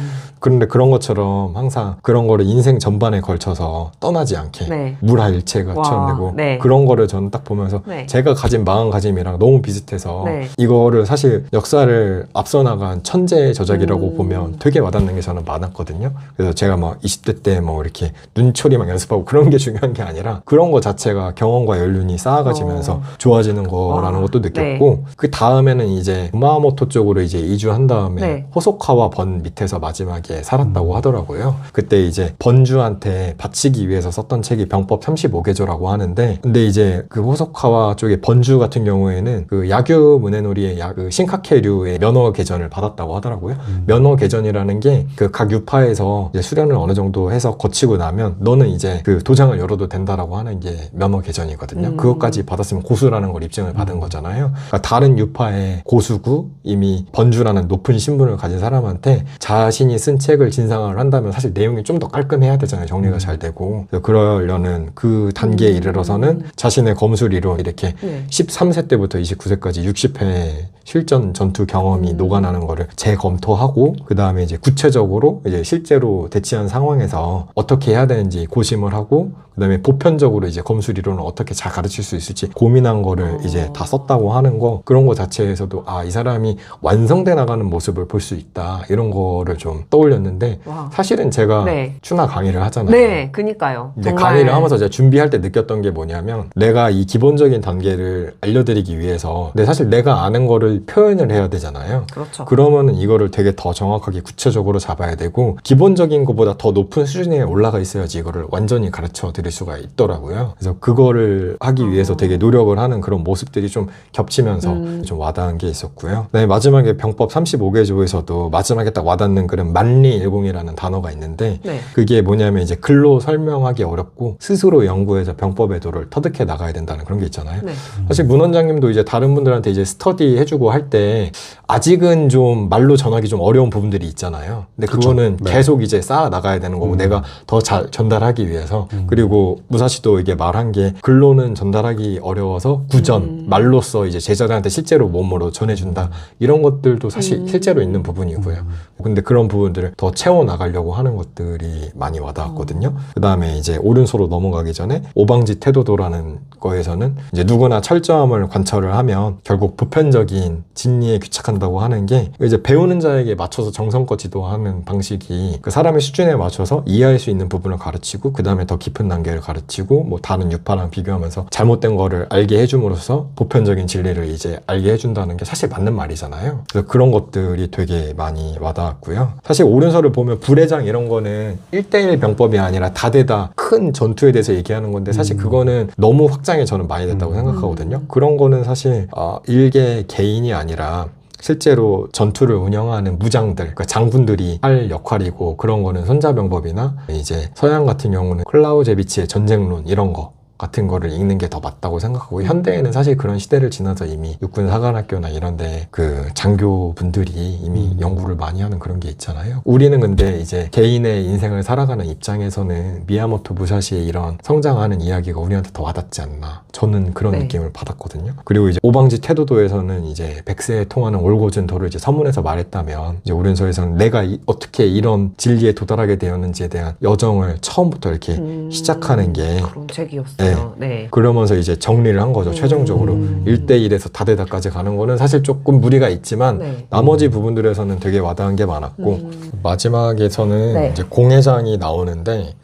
S3: 그런데 그런 것처럼 항상 그런 거를 인생 전반에 걸쳐서 떠나지 않게
S1: 네.
S3: 물화일체가
S1: 와,
S3: 처형되고
S1: 네.
S3: 그런 거를 저는 딱 보면서
S1: 네.
S3: 제가 가진 마음가짐이랑 너무 비슷해서
S1: 네.
S3: 이거를 사실 역사를 앞서 나간 천재의 저작이라고 보면 되게 와닿는 게 저는 많았거든요. 그래서 제가 막 20대 때 뭐 이렇게 눈초리 막 연습하고 그런 게 중요한 게 아니라 그런 거 자체가 경험과 연륜이 쌓아가지면서 좋아지는 거라는 것도 느꼈고, 그 다음에는 이제 구마모토 쪽으로 이제 이주한 다음에
S1: 네.
S3: 호소카와 번 밑에서 마지막에 살았다고 하더라고요. 그때 이제 번주한테 바치기 위해서 썼던 책이 병법 35개조라고 하는데, 근데 이제 그 호소카와 쪽에 번주 같은 경우에는 그 야규 문해놀이의 그 신카케류의 면허 개전을 받았다고 하더라고요. 면허 개전이라는 게 그 각 유파에서 이제 수련을 어느 정도 해서 거치고 나면 너는 이제 그 도장을 열어도 된다라고 하는 게 면허 개전이거든요. 그것까지 받았으면 고수라는 걸 입증을 받은 거잖아요. 그러니까 다른 유파의 고수고 이미 번주라는 높은 신분 수준을 가진 사람한테 자신이 쓴 책을 진상을 한다면 사실 내용이 좀 더 깔끔해야 되잖아요. 정리가 잘 되고. 그래서 그러려는 그 단계에 이르러서는 자신의 검술이론 이렇게
S1: 네.
S3: 13세 때부터 29세까지 60회 실전 전투 경험이 녹아나는 거를 재검토하고 그 다음에 이제 구체적으로 이제 실제로 대치한 상황에서 어떻게 해야 되는지 고심을 하고 그 다음에 보편적으로 이제 검술 이론을 어떻게 잘 가르칠 수 있을지 고민한 거를 이제 다 썼다고 하는 거 그런 거 자체에서도 아, 이 사람이 완성돼 나가는 모습을 볼 수 있다 이런 거를 좀 떠올렸는데
S1: 와.
S3: 사실은 제가
S1: 네.
S3: 추나 강의를 하잖아요.
S1: 네, 그니까요.
S3: 근데
S1: 정말.
S3: 강의를 하면서 제가 준비할 때 느꼈던 게 뭐냐면 내가 이 기본적인 단계를 알려드리기 위해서 근데 사실 내가 아는 거를 표현을 해야 되잖아요.
S1: 그렇죠.
S3: 그러면은 이거를 되게 더 정확하게 구체적으로 잡아야 되고 기본적인 것보다 더 높은 수준에 올라가 있어야지 이거를 완전히 가르쳐 드릴 수가 있더라고요. 그래서 그거를 하기 위해서 되게 노력을 하는 그런 모습들이 좀 겹치면서 좀 와닿은 게 있었고요. 그다음에 마지막에 병법 35개조에서도 마지막에 딱 와닿는 그런 만리일공이라는 단어가 있는데
S1: 네.
S3: 그게 뭐냐면 이제 글로 설명하기 어렵고 스스로 연구해서 병법의 도를 터득해 나가야 된다는 그런 게 있잖아요.
S1: 네.
S3: 사실 문 원장님도 이제 다른 분들한테 이제 스터디 해주고 할 때 아직은 좀 말로 전하기 좀 어려운 부분들이 있잖아요. 근데
S2: 그쵸.
S3: 그거는
S2: 네.
S3: 계속 이제 쌓아 나가야 되는 거고 내가 더 잘 전달하기 위해서 그리고 무사시도 이게 말한 게 글로는 전달하기 어려워서 구전 말로써 이제 제자들한테 실제로 몸으로 전해준다 이런 것들도 사실 실제로 있는 부분이고요. 근데 그런 부분들을 더 채워 나가려고 하는 것들이 많이 와닿았거든요. 그 다음에 이제 오른손으로 넘어가기 전에 오방지 태도도라는 거에서는 이제 누구나 철저함을 관철을 하면 결국 보편적인 진리에 귀착한다고 하는 게 이제 배우는 자에게 맞춰서 정성껏 지도하는 방식이 그 사람의 수준에 맞춰서 이해할 수 있는 부분을 가르치고 그 다음에 더 깊은 단계를 가르치고 뭐 다른 유파랑 비교하면서 잘못된 거를 알게 해줌으로써 보편적인 진리를 이제 알게 해준다는 게 사실 맞는 말이잖아요. 그래서 그런 것들이 되게 많이 와닿았고요. 사실 오른손을 보면 불회장 이런 거는 1대1 병법이 아니라 다대다 큰 전투에 대해서 얘기하는 건데 사실 그거는 너무 확장이 저는 많이 됐다고 생각하거든요. 그런 거는 사실 일개 개인이 아니라 실제로 전투를 운영하는 무장들, 그러니까 장군들이 할 역할이고 그런 거는 손자병법이나 이제 서양 같은 경우는 클라우제비치의 전쟁론 이런 거 같은 거를 읽는 게 더 맞다고 생각하고 현대에는 사실 그런 시대를 지나서 이미 육군 사관학교나 이런데 그 장교분들이 이미 연구를 많이 하는 그런 게 있잖아요. 우리는 근데 이제 개인의 인생을 살아가는 입장에서는 미야모토 무사시의 이런 성장하는 이야기가 우리한테 더 와닿지 않나 저는 그런
S1: 네.
S3: 느낌을 받았거든요. 그리고 이제 오방지 태도도에서는 이제 백세에 통하는 올곧은 도를 이제 서문에서 말했다면 이제 오른서에서는 내가 어떻게 이런 진리에 도달하게 되었는지에 대한 여정을 처음부터 이렇게 시작하는 게
S1: 그런 책이었어요. 네.
S3: 그러면서 이제 정리를 한 거죠. 최종적으로 1대1에서 다대다까지 가는 거는 사실 조금 무리가 있지만
S1: 네.
S3: 나머지 부분들에서는 되게 와닿은 게 많았고 마지막에서는
S1: 네.
S3: 이제 공회장이 나오는데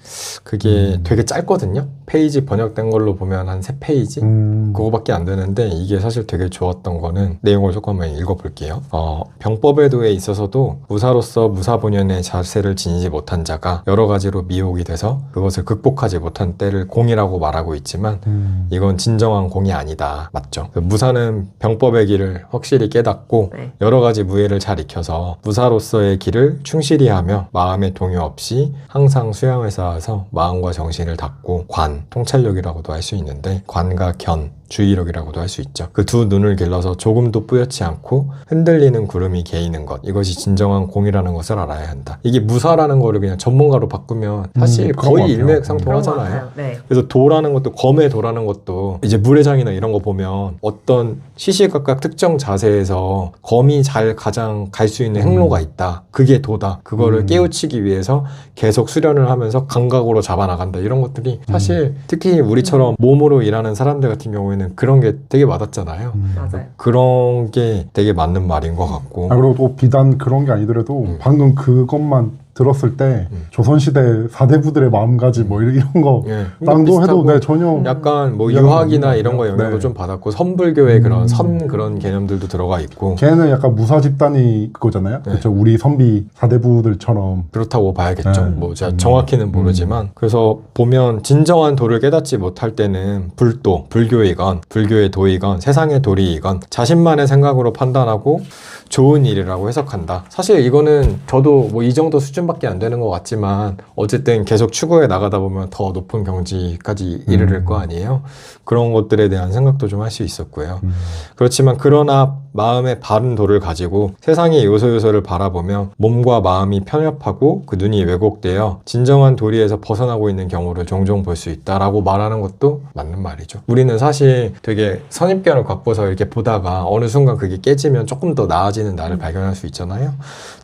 S3: 그게 되게 짧거든요. 페이지 번역된 걸로 보면 한 3페이지? 그거밖에 안 되는데 이게 사실 되게 좋았던 거는 내용을 조금만 읽어볼게요. 병법의 도에 있어서도 무사로서 무사본연의 자세를 지니지 못한 자가 여러 가지로 미혹이 돼서 그것을 극복하지 못한 때를 공이라고 말하고 있지만 이건 진정한 공이 아니다. 맞죠? 무사는 병법의 길을 확실히 깨닫고
S1: 네.
S3: 여러 가지 무예를 잘 익혀서 무사로서의 길을 충실히 하며 마음의 동요 없이 항상 수양을 쌓아서 마음과 정신을 닦고 관, 통찰력이라고도 할 수 있는데 관과 견, 주의력이라고도 할 수 있죠. 그 두 눈을 길러서 조금도 뿌옇지 않고 흔들리는 구름이 개이는 것 이것이 진정한 공이라는 것을 알아야 한다. 이게 무사라는 거를 그냥 전문가로 바꾸면 사실
S2: 그런 것
S3: 거의
S2: 같아요.
S1: 그런 것
S3: 일맥상통하잖아요.
S1: 같아요. 네.
S3: 그래서 도라는 것도 검의 도라는 것도 이제 물회장이나 이런 거 보면 어떤 시시각각 특정 자세에서 검이 잘 가장 갈 수 있는 행로가 있다. 그게 도다. 그거를 깨우치기 위해서 계속 수련을 하면서 감각으로 잡아나간다. 이런 것들이 사실 특히 우리처럼 몸으로 일하는 사람들 같은 경우에는 그런 게 되게 와닿잖아요.
S1: 맞아요.
S3: 그런 게 되게 맞는 말인 것 같고
S2: 그리고 또 비단 그런 게 아니더라도 방금 그것만 들었을 때 조선시대 사대부들의 마음가짐 뭐 이런 거
S3: 예.
S2: 땅도 해도
S3: 비슷하고
S2: 네, 전혀
S3: 약간 뭐
S2: 이해가
S3: 유학이나
S2: 안
S3: 이런 거 영향도
S2: 네.
S3: 좀 받았고 선불교의 그런 선 그런 개념들도 들어가 있고
S2: 걔는 약간 무사 집단이 그거잖아요.
S3: 네.
S2: 그렇죠. 우리 선비 사대부들처럼
S3: 그렇다고 봐야겠죠.
S2: 네.
S3: 뭐 제가 정확히는 모르지만 그래서 보면 진정한 도를 깨닫지 못할 때는 불도, 불교이건 불교의 도이건 세상의 도리이건 자신만의 생각으로 판단하고 좋은 일이라고 해석한다. 사실 이거는 저도 뭐 이 정도 수준밖에 안 되는 것 같지만 어쨌든 계속 추구해 나가다 보면 더 높은 경지까지 이르를 거 아니에요. 그런 것들에 대한 생각도 좀 할 수 있었고요. 그렇지만 그러나 마음의 바른 도를 가지고 세상의 요소요소를 바라보며 몸과 마음이 편협하고 그 눈이 왜곡되어 진정한 도리에서 벗어나고 있는 경우를 종종 볼 수 있다라고 말하는 것도 맞는 말이죠. 우리는 사실 되게 선입견을 갖고서 이렇게 보다가 어느 순간 그게 깨지면 조금 더 나아지는 나를 발견할 수 있잖아요.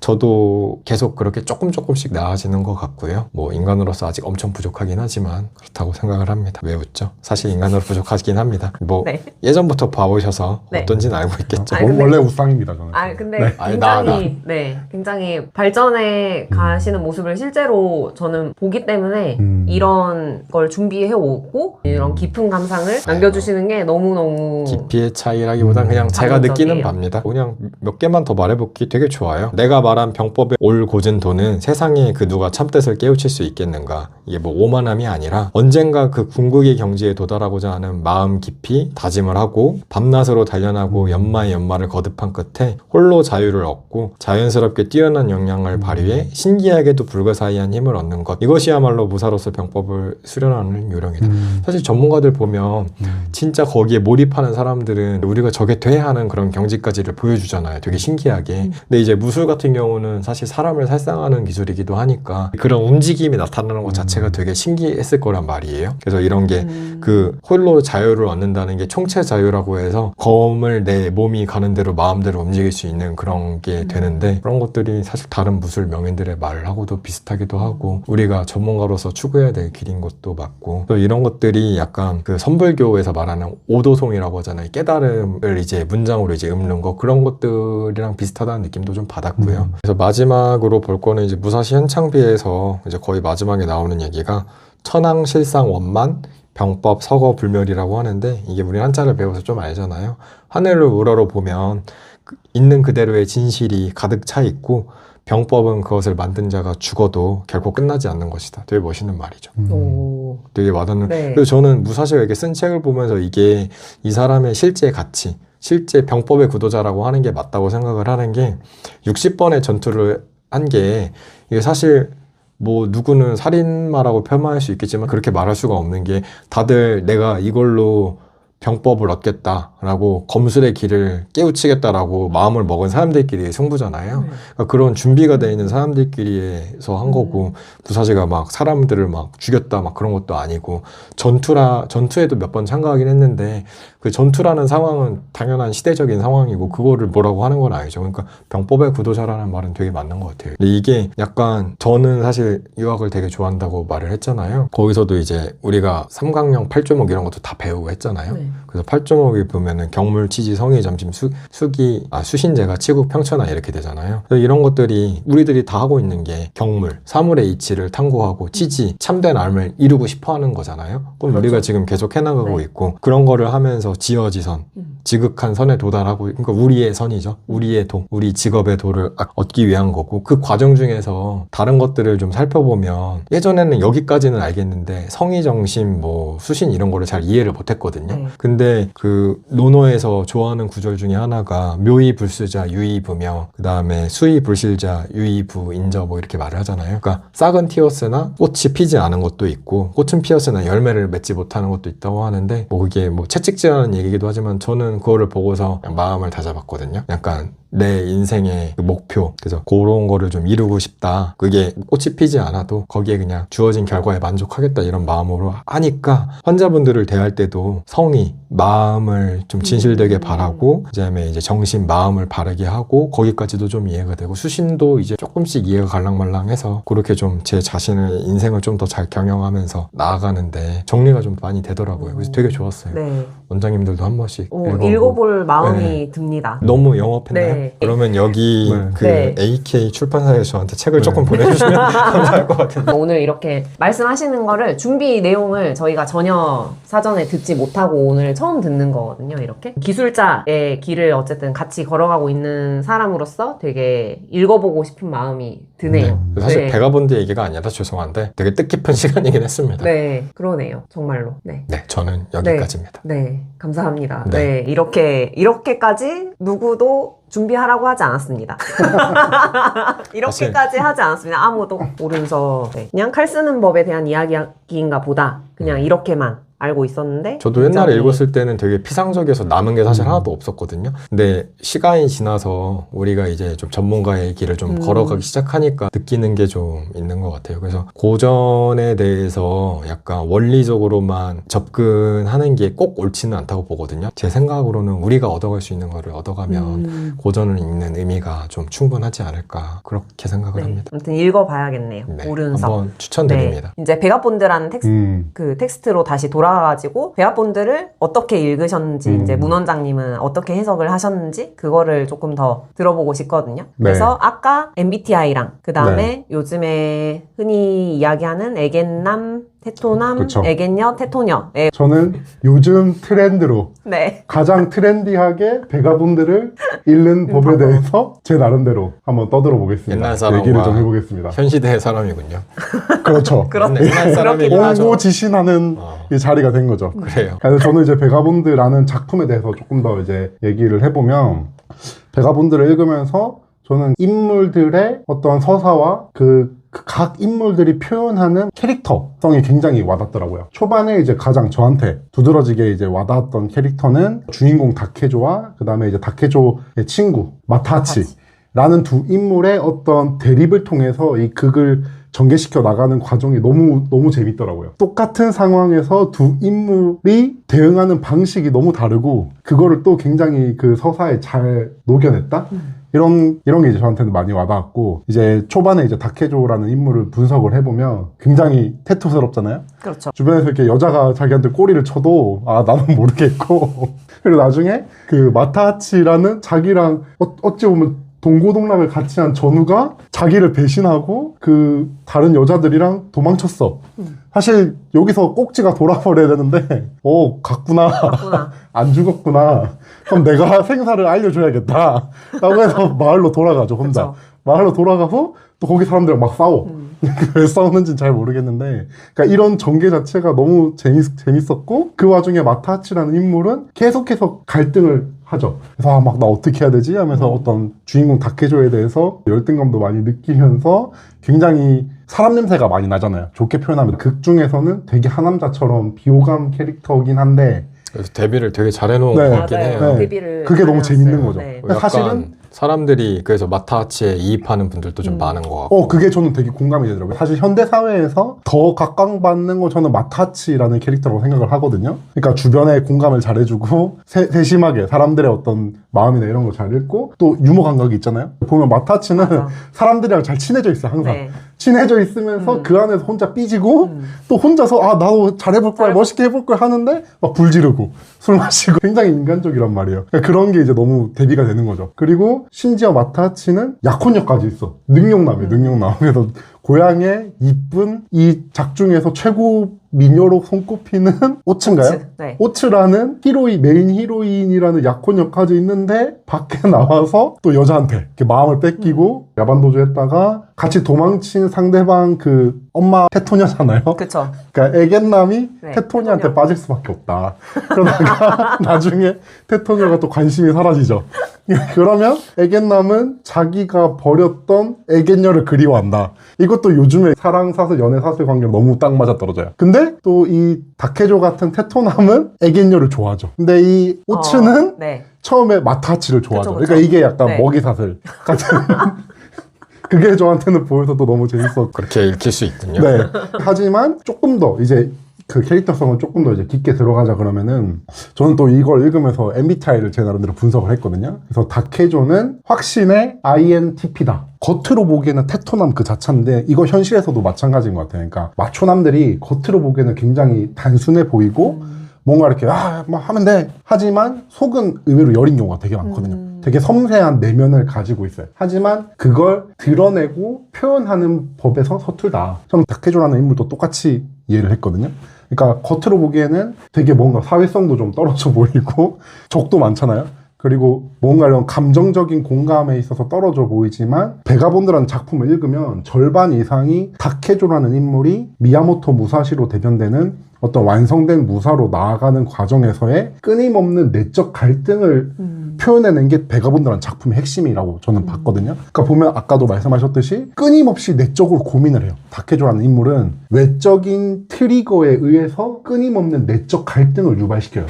S3: 저도 계속 그렇게 조금씩 나아지는 것 같고요. 뭐 인간으로서 아직 엄청 부족하긴 하지만 그렇다고 생각을 합니다. 왜 웃죠? 사실 인간으로 부족하긴 합니다. 뭐
S1: 네.
S3: 예전부터 봐오셔서
S1: 네.
S3: 어떤지는 알고 있겠죠.
S1: 아니, 근데-
S2: 원래 우상입니다 저는.
S1: 근데
S2: 네.
S3: 아니,
S1: 굉장히 발전해 가시는 모습을 실제로 저는 보기 때문에 이런 걸 준비해 오고 이런 깊은 감상을 남겨주시는 게 너무너무
S3: 깊이의 차이라기보단 그냥 제가 느끼는
S1: 감동적이에요.
S3: 바입니다. 그냥 몇 개만 더 말해볼기 되게 좋아요. 내가 말한 병법의 올 고진 도는 세상에 그 누가 참뜻을 깨우칠 수 있겠는가. 이게 뭐 오만함이 아니라 언젠가 그 궁극의 경지에 도달하고자 하는 마음 깊이 다짐을 하고 밤낮으로 단련하고 연마의 연마를 거듭한 끝에 홀로 자유를 얻고 자연스럽게 뛰어난 역량을 발휘해 신기하게도 불가사의한 힘을 얻는 것. 이것이야말로 무사로서 병법을 수련하는 요령이다. 사실 전문가들 보면 진짜 거기에 몰입하는 사람들은 우리가 저게 돼 하는 그런 경지까지를 보여주잖아요. 되게 신기하게. 근데 이제 무술 같은 경우는 사실 사람을 살상하는 기술이기도 하니까 그런 움직임이 나타나는 것 자체가 되게 신기했을 거란 말이에요. 그래서 이런 게 그 홀로 자유를 얻는다는 게 총체 자유라고 해서 검을 내 몸이 가는 대로 마음대로 움직일 수 있는 그런 게 되는데 그런 것들이 사실 다른 무술 명인들의 말하고도 비슷하기도 하고 우리가 전문가로서 추구해야 될 길인 것도 맞고 또 이런 것들이 약간 그 선불교에서 말하는 오도송이라고 하잖아요. 깨달음을 이제 문장으로 이제 읊는 거 그런 것들이랑 비슷하다는 느낌도 좀 받았고요. 그래서 마지막으로 볼 거는 이제 무사시 현창비에서 이제 거의 마지막에 나오는 얘기가 천황 실상 원만 병법 서거 불멸이라고 하는데 이게 우리 한자를 배워서 좀 알잖아요. 하늘을 우러러 보면 있는 그대로의 진실이 가득 차 있고 병법은 그것을 만든 자가 죽어도 결코 끝나지 않는 것이다. 되게 멋있는 말이죠.
S1: 오.
S3: 되게 와닿는.
S1: 네.
S3: 그래서 저는 무사시가 이렇게 쓴 책을 보면서 이게 이 사람의 실제 가치, 실제 병법의 구도자라고 하는 게 맞다고 생각을 하는 게 60번의 전투를 한 게 이게 사실 뭐 누구는 살인마라고 폄하할 수 있겠지만 그렇게 말할 수가 없는 게 다들 내가 이걸로 병법을 얻겠다라고 검술의 길을 깨우치겠다라고 마음을 먹은 사람들끼리의 승부잖아요. 그러니까 그런 준비가 되어 있는 사람들끼리에서 한 거고 무사시가 막 사람들을 막 죽였다 막 그런 것도 아니고 전투에도 몇 번 참가하긴 했는데 그 전투라는 상황은 당연한 시대적인 상황이고 그거를 뭐라고 하는 건 아니죠. 그러니까 병법의 구도자라는 말은 되게 맞는 것 같아요. 근데 이게 약간 저는 사실 유학을 되게 좋아한다고 말을 했잖아요. 거기서도 이제 우리가 삼강령 팔조목 이런 것도 다 배우고 했잖아요.
S1: 네.
S3: 그래서 팔조목에 보면은 경물, 치지, 성의, 점심, 수신제가 치국, 평천하 이렇게 되잖아요. 그래서 이런 것들이 우리들이 다 하고 있는 게 경물, 사물의 이치를 탐구하고 치지, 참된 삶을 이루고 싶어 하는 거잖아요. 그럼
S1: 그렇죠.
S3: 우리가 지금 계속 해나가고
S1: 네.
S3: 있고 그런 거를 하면서 지어지선, 지극한 선에 도달하고 그러니까 우리의 선이죠. 우리의 도, 우리 직업의 도를 얻기 위한 거고 그 과정 중에서 다른 것들을 좀 살펴보면 예전에는 여기까지는 알겠는데 성의, 정심, 뭐 수신 이런 거를 잘 이해를 못했거든요.
S1: 네.
S3: 근데 그 논어에서 좋아하는 구절 중에 하나가 묘의 불수자 유의부며 그 다음에 수의 불실자 유의부 인저 뭐 이렇게 말을 하잖아요. 그러니까 싹은 튀었으나 꽃이 피지 않은 것도 있고 꽃은 피었으나 열매를 맺지 못하는 것도 있다고 하는데 뭐 그게 뭐 채찍질하는 얘기기도 하지만 저는 그거를 보고서 그냥 마음을 다잡았거든요. 약간 내 인생의 그 목표 그래서 그런 거를 좀 이루고 싶다. 그게 꽃이 피지 않아도 거기에 그냥 주어진 결과에 만족하겠다 이런 마음으로 하니까 환자분들을 대할 때도 성의, 마음을 좀 진실되게 바라고 그다음에 이제 정신, 마음을 바르게 하고 거기까지도 좀 이해가 되고 수신도 이제 조금씩 이해가 갈랑말랑해서 그렇게 좀 제 자신의 인생을 좀 더 잘 경영하면서 나아가는데 정리가 좀 많이 되더라고요. 그래서 되게 좋았어요.
S1: 네.
S3: 원장님들도 한 번씩
S1: 읽어볼 마음이
S3: 네.
S1: 듭니다.
S3: 너무 영업했나요?
S1: 네.
S3: 그러면 여기
S2: 네.
S3: 그
S1: 네.
S3: AK 출판사에서 저한테 책을
S2: 네.
S3: 조금 보내주시면 감사할 것 같은데.
S1: 오늘 이렇게 말씀하시는 거를 준비 내용을 저희가 전혀 사전에 듣지 못하고 오늘 처음 듣는 거거든요. 이렇게 기술자의 길을 어쨌든 같이 걸어가고 있는 사람으로서 되게 읽어보고 싶은 마음이 드네요.
S3: 네. 사실
S1: 네.
S3: 베가본드 얘기가 아니라 죄송한데 되게 뜻깊은 시간이긴 했습니다.
S1: 네, 그러네요. 정말로. 네.
S3: 네, 저는 여기까지입니다.
S1: 네, 감사합니다.
S3: 네.
S1: 네, 이렇게까지 누구도 준비하라고 하지 않았습니다. 이렇게까지 하지 않았습니다. 아무도 모르면서. 네. 그냥 칼 쓰는 법에 대한 이야기인가 보다. 그냥 이렇게만 알고 있었는데
S3: 저도 옛날에
S1: 굉장히-
S3: 읽었을 때는 되게 피상적이어서 남은 게 사실 하나도 없었거든요. 근데 시간이 지나서 우리가 이제 좀 전문가의 길을 좀 걸어가기 시작하니까 느끼는 게 좀 있는 것 같아요. 그래서 고전에 대해서 약간 원리적으로만 접근하는 게 꼭 옳지는 않다고 보거든요. 제 생각으로는 우리가 얻어갈 수 있는 거를 얻어가면 고전을 읽는 의미가 좀 충분하지 않을까 그렇게 생각을
S1: 네.
S3: 합니다.
S1: 아무튼 읽어봐야겠네요.
S3: 네,
S1: 오른석.
S3: 한번 추천드립니다.
S1: 네. 이제 베가본드라는
S2: 음.
S1: 그 텍스트로 다시 돌아가가지고 베가본드를 어떻게 읽으셨는지 이제 문 원장님은 어떻게 해석을 하셨는지 그거를 조금 더 들어보고 싶거든요. 그래서 아까 MBTI랑 그 다음에 요즘에 흔히 이야기하는 애견남, 테토남,
S2: 그쵸.
S1: 애견녀, 테토녀. 네.
S2: 저는 요즘 트렌드로
S1: 네.
S2: 가장 트렌디하게 베가본드를 읽는 법에 대해서 제 나름대로 한번 떠들어 보겠습니다.
S3: 옛날 사람과
S2: 얘기를 좀 해보겠습니다.
S3: 현 시대의 사람이군요.
S2: 그렇죠.
S3: 옛날 사람이긴
S1: 그렇긴
S3: 하죠.
S2: 공고지신하는 이 자리가 된 거죠.
S3: 그래요.
S2: 그래서 저는 이제 베가본드라는 작품에 대해서 조금 더 이제 얘기를 해보면 베가본드를 읽으면서 저는 인물들의 어떤 서사와 그 각 인물들이 표현하는 캐릭터성이 굉장히 와닿더라고요. 초반에 이제 가장 저한테 두드러지게 이제 와닿았던 캐릭터는 주인공 다케조와 그 다음에 이제 다케조의 친구 마타치라는 두 인물의 어떤 대립을 통해서 이 극을 전개시켜 나가는 과정이 너무 재밌더라고요. 똑같은 상황에서 두 인물이 대응하는 방식이 너무 다르고 그거를 또 굉장히 그 서사에 잘 녹여냈다? 이런 게 이제 저한테는 많이 와닿았고, 이제 초반에 이제 다케조라는 인물을 분석을 해보면 굉장히 테토스럽잖아요?
S1: 그렇죠.
S2: 주변에서 이렇게 여자가 자기한테 꼬리를 쳐도, 아, 나는 모르겠고. 그리고 나중에 그 마타치라는 자기랑 어찌 보면 동고동락을 같이 한 전우가 자기를 배신하고 그 다른 여자들이랑 도망쳤어. 사실 여기서 꼭지가 돌아버려야 되는데, 갔구나. 안 죽었구나. 그럼 내가 생사를 알려줘야겠다. 라고 해서 마을로 돌아가죠, 혼자.
S1: 그쵸.
S2: 마을로 돌아가서 또 거기 사람들이랑 막 싸워. 왜 싸우는지는 잘 모르겠는데. 그러니까 이런 전개 자체가 너무 재밌었고, 그 와중에 마타치라는 인물은 계속해서 갈등을 하죠. 그래서 막 나 어떻게 해야 되지? 하면서 어떤 주인공 다케조에 대해서 열등감도 많이 느끼면서 굉장히 사람 냄새가 많이 나잖아요. 좋게 표현하면. 극 중에서는 되게 하남자처럼 비호감 캐릭터긴 한데,
S3: 그래서 데뷔를 되게 잘해놓은
S2: 네.
S3: 것 같긴
S1: 맞아요.
S3: 해요.
S2: 네.
S1: 데뷔를
S2: 그게 너무
S1: 잘해놨어요.
S2: 재밌는 거죠.
S1: 네.
S3: 약간
S2: 사실은
S3: 사람들이 그래서 마타치에 이입하는 분들도 좀 많은 것 같고.
S2: 그게 저는 되게 공감이 되더라고요. 사실 현대사회에서 더 각광받는 거 저는 마타치라는 캐릭터라고 생각을 하거든요. 그러니까 주변에 공감을 잘해주고, 세심하게 사람들의 어떤 마음이나 이런 거 잘 읽고, 또 유머 감각이 있잖아요. 보면 마타치는
S1: 맞아.
S2: 사람들이랑 잘 친해져 있어요, 항상.
S1: 네.
S2: 친해져 있으면서 그 안에서 혼자 삐지고, 또 혼자서, 아, 나도 잘해볼 거야, 멋있게 해볼 거야 하는데, 막 불 지르고, 술 마시고, 굉장히 인간적이란 말이에요. 그러니까 그런 게 이제 너무 대비가 되는 거죠. 그리고 심지어 마타치는 약혼녀까지 있어. 능력남이에요, 능력남. 그래서 고향에 이쁜 이 작중에서 최고 미녀로 손꼽히는 오츠인가요?
S1: 오츠, 네.
S2: 오츠라는 메인 히로인이라는 약혼녀까지 있는데 밖에 나와서 또 여자한테 이렇게 마음을 뺏기고 야반도주 했다가 같이 도망친 상대방 그 엄마 테토녀잖아요.
S1: 그쵸.
S2: 그러니까 애견남이
S1: 네,
S2: 테토녀한테
S1: 테토녀.
S2: 빠질 수밖에 없다. 그러다가 나중에 테토녀가 또 관심이 사라지죠. 그러면 애견남은 자기가 버렸던 애견녀를 그리워한다. 이것도 요즘에 사랑사슬, 연애사슬 관계가 너무 딱 맞아떨어져요. 근데 또 이 다케조 같은 테토남은 애견녀를 좋아하죠. 근데 이 오츠는
S1: 네.
S2: 처음에 마타치를 좋아하죠.
S1: 그쵸, 그쵸.
S2: 그러니까 이게 약간
S1: 네.
S2: 먹이사슬 같은 그게 저한테는 보여서 또 너무 재밌었고.
S3: 그렇게 읽힐 수 있군요.
S2: 네. 하지만 조금 더 이제 그 캐릭터성을 조금 더 이제 깊게 들어가자 그러면은 저는 또 이걸 읽으면서 MBTI를 제 나름대로 분석을 했거든요. 그래서 다케조는 확신의 INTP다. 겉으로 보기에는 테토남 그 자체인데 이거 현실에서도 마찬가지인 것 같아요. 그러니까 마초남들이 겉으로 보기에는 굉장히 단순해 보이고 뭔가 이렇게 막 하면 돼. 하지만 속은 의외로 여린 경우가 되게 많거든요. 되게 섬세한 내면을 가지고 있어요. 하지만 그걸 드러내고 표현하는 법에서 서툴다. 저는 다케조라는 인물도 똑같이 이해를 했거든요. 그러니까 겉으로 보기에는 되게 뭔가 사회성도 좀 떨어져 보이고 적도 많잖아요. 그리고 뭔가 이런 감정적인 공감에 있어서 떨어져 보이지만 베가본드라는 작품을 읽으면 절반 이상이 다케조라는 인물이 미야모토 무사시로 대변되는 어떤 완성된 무사로 나아가는 과정에서의 끊임없는 내적 갈등을 표현해낸 게 베가본드라는 작품의 핵심이라고 저는 봤거든요. 그러니까 보면 아까도 말씀하셨듯이 끊임없이 내적으로 고민을 해요. 다케조라는 인물은 외적인 트리거에 의해서 끊임없는 내적 갈등을 유발시켜요.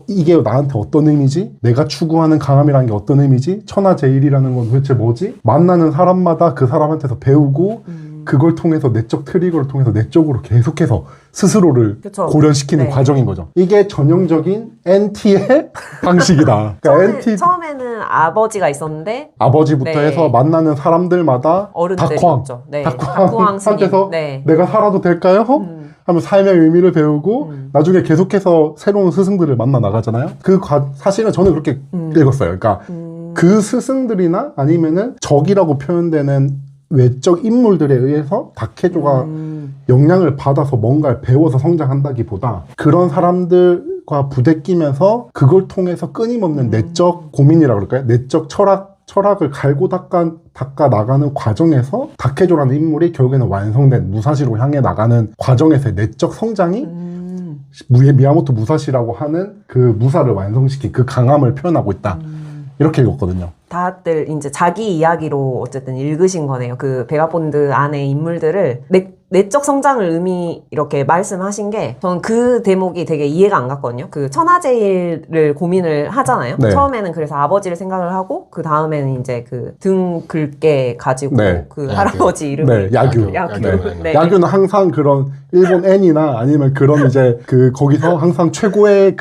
S2: 이게 나한테 어떤 의미지? 내가 추구하는 강함이라는 게 어떤 의미지? 천하제일이라는 건 도대체 뭐지? 만나는 사람마다 그 사람한테서 배우고 그걸 통해서 내적 트리거를 통해서 내적으로 계속해서 스스로를
S1: 그쵸.
S2: 고려시키는
S1: 네.
S2: 과정인 거죠. 이게 전형적인 NT의 방식이다. 그러니까
S1: 처음에는 아버지가 있었는데
S2: 아버지부터
S1: 네.
S2: 해서 만나는 사람들마다
S1: 어른들이었죠. 네.
S2: 닥황 한테서
S1: 네.
S2: 내가 살아도 될까요? 하면 삶의 의미를 배우고 나중에 계속해서 새로운 스승들을 만나 나가잖아요. 사실은 저는 그렇게 읽었어요. 그러니까 그 스승들이나 아니면은 적이라고 표현되는 외적 인물들에 의해서 다케조가 영향을 받아서 뭔가를 배워서 성장한다기보다 그런 사람들과 부대끼면서 그걸 통해서 끊임없는 내적 고민이라고 그럴까요? 내적 철학을 갈고 닦아 나가는 과정에서 다케조라는 인물이 결국에는 완성된 무사시로 향해 나가는 과정에서의 내적 성장이 미야모토 무사시라고 하는 그 무사를 완성시킨 그 강함을 표현하고 있다. 이렇게 읽었거든요.
S1: 다들 이제 자기 이야기로 어쨌든 읽으신 거네요. 그 베가본드 안에 인물들을 내적 성장을 이렇게 말씀하신 게 저는 그 대목이 되게 이해가 안 갔거든요. 그 천하제일을 고민을 하잖아요.
S2: 네.
S1: 처음에는 그래서 아버지를 생각을 하고 그 다음에는 이제 그 등 긁게 가지고
S2: 네.
S1: 그
S3: 야규.
S1: 할아버지 이름을
S2: 네, 야규.
S1: 네.
S2: 야규는 항상 그런 일본 N이나 아니면 그런 이제 거기서 항상 최고의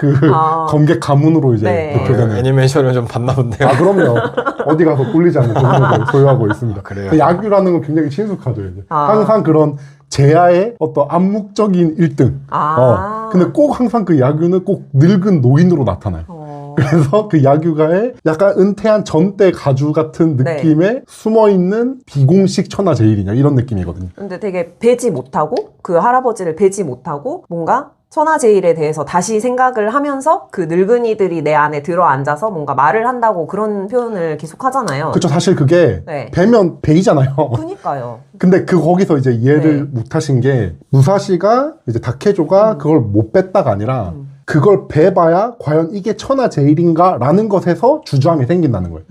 S2: 검객 가문으로 이제
S1: 네.
S2: 대표되는.
S3: 애니메이션을 좀 봤나 본데요.
S2: 아, 그럼요. 어디 가서 꿀리지 않는 권력을 소유하고 있습니다.
S3: 그래요?
S2: 야규라는 건 굉장히 친숙하죠, 이제.
S1: 아.
S2: 항상 그런 제야의 어떤 암묵적인 1등. 근데 꼭 항상 그 야규는 꼭 늙은 노인으로 나타나요. 그래서 그 야규가의 약간 은퇴한 전대 가주 같은 느낌의 숨어있는 비공식 천하제일이냐 이런 느낌이거든요.
S1: 근데 되게 배지 못하고 그 할아버지를 배지 못하고 뭔가 천하제일에 대해서 다시 생각을 하면서 그 늙은이들이 내 안에 들어앉아서 뭔가 말을 한다고 그런 표현을 계속 하잖아요.
S2: 그쵸. 사실 그게
S1: 네.
S2: 배면 배이잖아요.
S1: 그니까요.
S2: 근데 거기서 이제 이해를
S1: 네.
S2: 못하신 게 무사시가 이제 다케조가 그걸 못 뺐다가 아니라 그걸 배봐야 과연 이게 천하제일인가 라는 것에서 주저함이 생긴다는 거예요.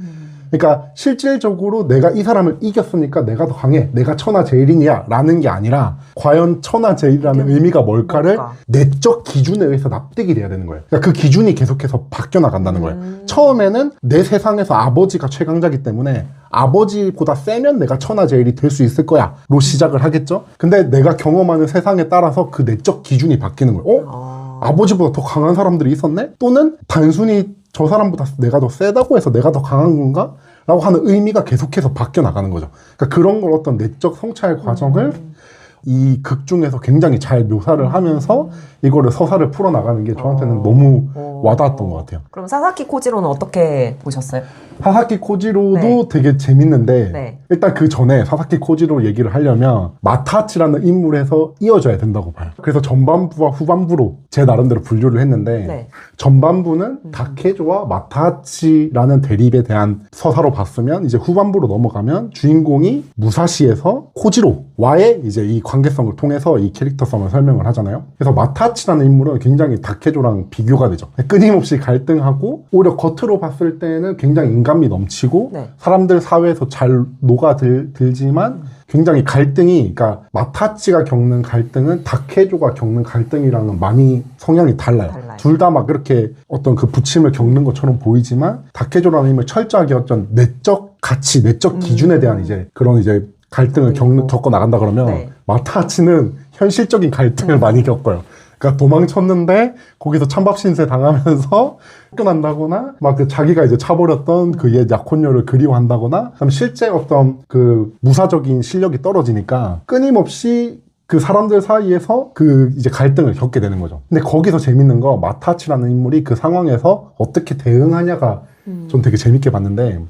S2: 그러니까 실질적으로 내가 이 사람을 이겼으니까 내가 더 강해, 내가 천하제일이냐 라는 게 아니라 과연 천하제일이라는 의미가 뭘까를 내적 기준에 의해서 납득이 돼야 되는 거예요. 그러니까 그 기준이 계속해서 바뀌어 나간다는 거예요. 처음에는 내 세상에서 아버지가 최강자기 때문에 아버지보다 세면 내가 천하제일이 될 수 있을 거야 로 시작을 하겠죠. 근데 내가 경험하는 세상에 따라서 그 내적 기준이 바뀌는 거예요. 아버지보다 더 강한 사람들이 있었네? 또는 단순히 저 사람보다 내가 더 세다고 해서 내가 더 강한 건가? 라고 하는 의미가 계속해서 바뀌어 나가는 거죠. 그러니까 그런 걸 어떤 내적 성찰 과정을 이 극 중에서 굉장히 잘 묘사를 하면서 이거를 서사를 풀어나가는 게 저한테는 너무 와닿았던 것 같아요.
S1: 그럼 사사키 코지로는 어떻게 보셨어요?
S2: 사사키 코지로도
S1: 네.
S2: 되게 재밌는데
S1: 네.
S2: 일단 그 전에 사사키 코지로 얘기를 하려면 마타하치라는 인물에서 이어져야 된다고 봐요. 그래서 전반부와 후반부로 제 나름대로 분류를 했는데
S1: 네.
S2: 전반부는 다케조와 마타하치라는 대립에 대한 서사로 봤으면 이제 후반부로 넘어가면 주인공이 무사시에서 코지로와의 이제 이 관계성을 통해서 이 캐릭터성을 설명을 하잖아요. 그래서 마타하치라는 인물은 굉장히 다케조랑 비교가 되죠. 끊임없이 갈등하고 오히려 겉으로 봤을 때는 굉장히 인간미 넘치고
S1: 네.
S2: 사람들 사회에서 잘 녹아들지만 굉장히 갈등이, 그러니까 마타치가 겪는 갈등은 다케조가 겪는 갈등이랑은 많이 성향이 달라요. 둘 다 막 그렇게 어떤 그 부침을 겪는 것처럼 보이지만 다케조라는 힘을 철저하게 어떤 내적 가치, 내적 기준에 대한 이제 그런 이제 갈등을 겪어 나간다 그러면
S1: 네.
S2: 마타치는 현실적인 갈등을 많이 겪어요. 그러니까 도망쳤는데 거기서 찬밥 신세 당하면서 쫓겨난다거나 막 그 자기가 이제 차버렸던 그 옛 약혼녀를 그리워한다거나 그다음 실제 어떤 그 무사적인 실력이 떨어지니까 끊임없이 그 사람들 사이에서 그 이제 갈등을 겪게 되는 거죠. 근데 거기서 재밌는 거 마타치라는 인물이 그 상황에서 어떻게 대응하냐가 전 되게 재밌게 봤는데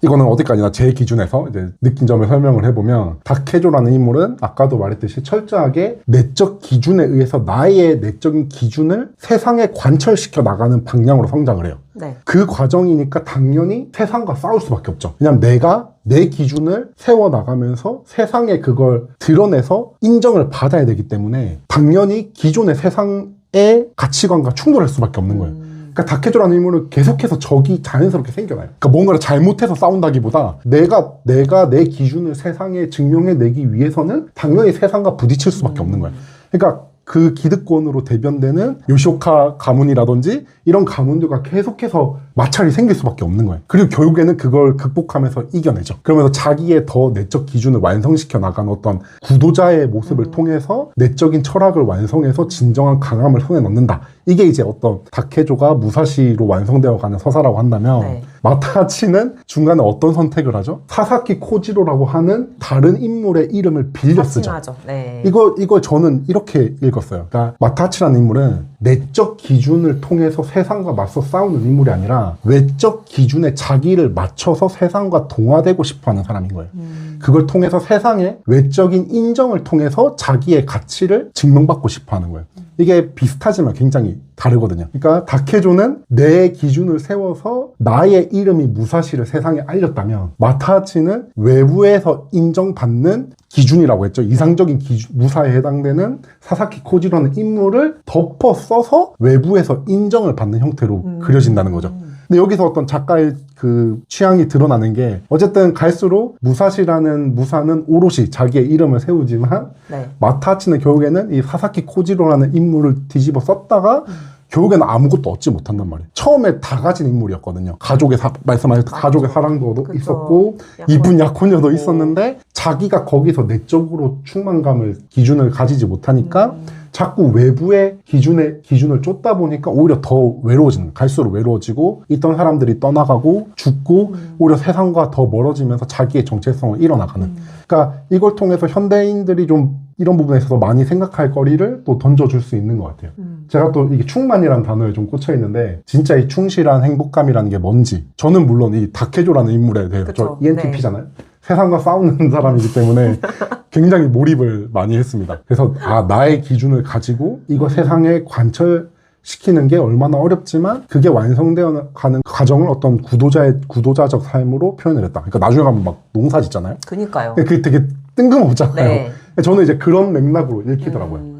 S2: 이거는 어디까지나 제 기준에서 이제 느낀 점을 설명을 해보면 다케조라는 인물은 아까도 말했듯이 철저하게 내적 기준에 의해서 나의 내적인 기준을 세상에 관철시켜 나가는 방향으로 성장을 해요.
S1: 네.
S2: 그 과정이니까 당연히 세상과 싸울 수밖에 없죠. 왜냐면 내가 내 기준을 세워나가면서 세상에 그걸 드러내서 인정을 받아야 되기 때문에 당연히 기존의 세상의 가치관과 충돌할 수밖에 없는 거예요. 그러니까 다케조라는 인물은 계속해서 적이 자연스럽게 생겨나요. 그러니까 뭔가를 잘못해서 싸운다기보다 내가 내 기준을 세상에 증명해내기 위해서는 당연히 세상과 부딪힐 수밖에 없는 거예요. 그러니까 그 기득권으로 대변되는 요시오카 가문이라든지 이런 가문들과 계속해서 마찰이 생길 수밖에 없는 거예요. 그리고 결국에는 그걸 극복하면서 이겨내죠. 그러면서 자기의 더 내적 기준을 완성시켜 나가는 어떤 구도자의 모습을 통해서 내적인 철학을 완성해서 진정한 강함을 손에 넣는다. 이게 이제 어떤 다케조가 무사시로 완성되어 가는 서사라고 한다면
S1: 네.
S2: 마타하치는 중간에 어떤 선택을 하죠? 사사키 코지로라고 하는 다른 인물의 이름을 빌려 쓰죠.
S1: 사칭하죠. 네.
S2: 이걸 저는 이렇게 읽었어요. 그러니까 마타하치라는 인물은 내적 기준을 통해서 세상과 맞서 싸우는 인물이 아니라 외적 기준에 자기를 맞춰서 세상과 동화되고 싶어하는 사람인 거예요. 그걸 통해서 세상의 외적인 인정을 통해서 자기의 가치를 증명받고 싶어하는 거예요. 이게 비슷하지만 굉장히 다르거든요. 그러니까 다케조는 내 기준을 세워서 나의 이름이 무사시를 세상에 알렸다면 마타하치는 외부에서 인정받는 기준이라고 했죠. 이상적인 무사에 해당되는 사사키 코지로라는 인물을 덮어 써서 외부에서 인정을 받는 형태로 그려진다는 거죠. 근데 여기서 어떤 작가의 그 취향이 드러나는 게 어쨌든 갈수록 무사시라는 무사는 오롯이 자기의 이름을 세우지만
S1: 네.
S2: 마타하치는 결국에는 이 사사키 코지로라는 인물을 뒤집어 썼다가 결국에는 아무것도 얻지 못한단 말이에요. 처음에 다 가진 인물이었거든요. 말씀하셨던 가족의 사랑도
S1: 그쵸.
S2: 있었고 이쁜 약혼녀도 있었는데 자기가 거기서 내적으로 충만감을 기준을 가지지 못하니까 자꾸 외부의 기준을 쫓다 보니까 오히려 더 갈수록 외로워지고 있던 사람들이 떠나가고 죽고 오히려 세상과 더 멀어지면서 자기의 정체성을 잃어나가는. 그러니까 이걸 통해서 현대인들이 좀 이런 부분에 있어서 많이 생각할 거리를 또 던져줄 수 있는 것 같아요. 제가 또 이게 충만이라는 단어에 좀 꽂혀 있는데 진짜 이 충실한 행복감이라는 게 뭔지 저는 물론 이 다케조라는 인물에 대해서
S1: 그쵸.
S2: 저 ENTP잖아요. 세상과 싸우는 사람이기 때문에 굉장히 몰입을 많이 했습니다. 그래서 나의 기준을 가지고 이거 세상에 관철시키는 게 얼마나 어렵지만 그게 완성되어 가는 과정을 어떤 구도자적 삶으로 표현을 했다. 그러니까 나중에 가면 막 농사 짓잖아요.
S1: 그니까요.
S2: 그게 되게 뜬금없잖아요.
S1: 네.
S2: 저는 이제 그런 맥락으로 읽히더라고요.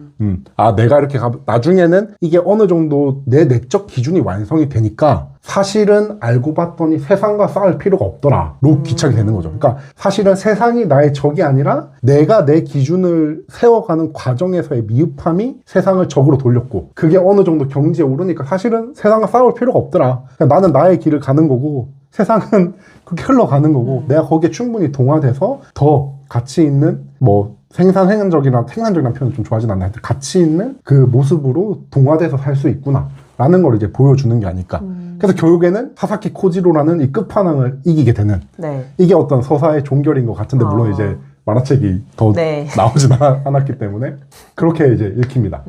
S2: 내가 이렇게 나중에는 이게 어느 정도 내 내적 기준이 완성이 되니까 사실은 알고 봤더니 세상과 싸울 필요가 없더라로 귀착이 되는 거죠. 그러니까 사실은 세상이 나의 적이 아니라 내가 내 기준을 세워가는 과정에서의 미흡함이 세상을 적으로 돌렸고 그게 어느 정도 경지에 오르니까 사실은 세상과 싸울 필요가 없더라. 그러니까 나는 나의 길을 가는 거고 세상은 그렇게 흘러가는 거고 내가 거기에 충분히 동화돼서 더 가치 있는 생산적이라는 표현을 좀 좋아하진 않는데 가치 있는 그 모습으로 동화돼서 살 수 있구나 라는 걸 이제 보여주는 게 아닐까. 그래서 결국에는 사사키 코지로라는 이 끝판왕을 이기게 되는
S1: 네.
S2: 이게 어떤 서사의 종결인 것 같은데 물론 이제 만화책이 더
S1: 네.
S2: 나오진 않았기 때문에 그렇게 이제 읽힙니다.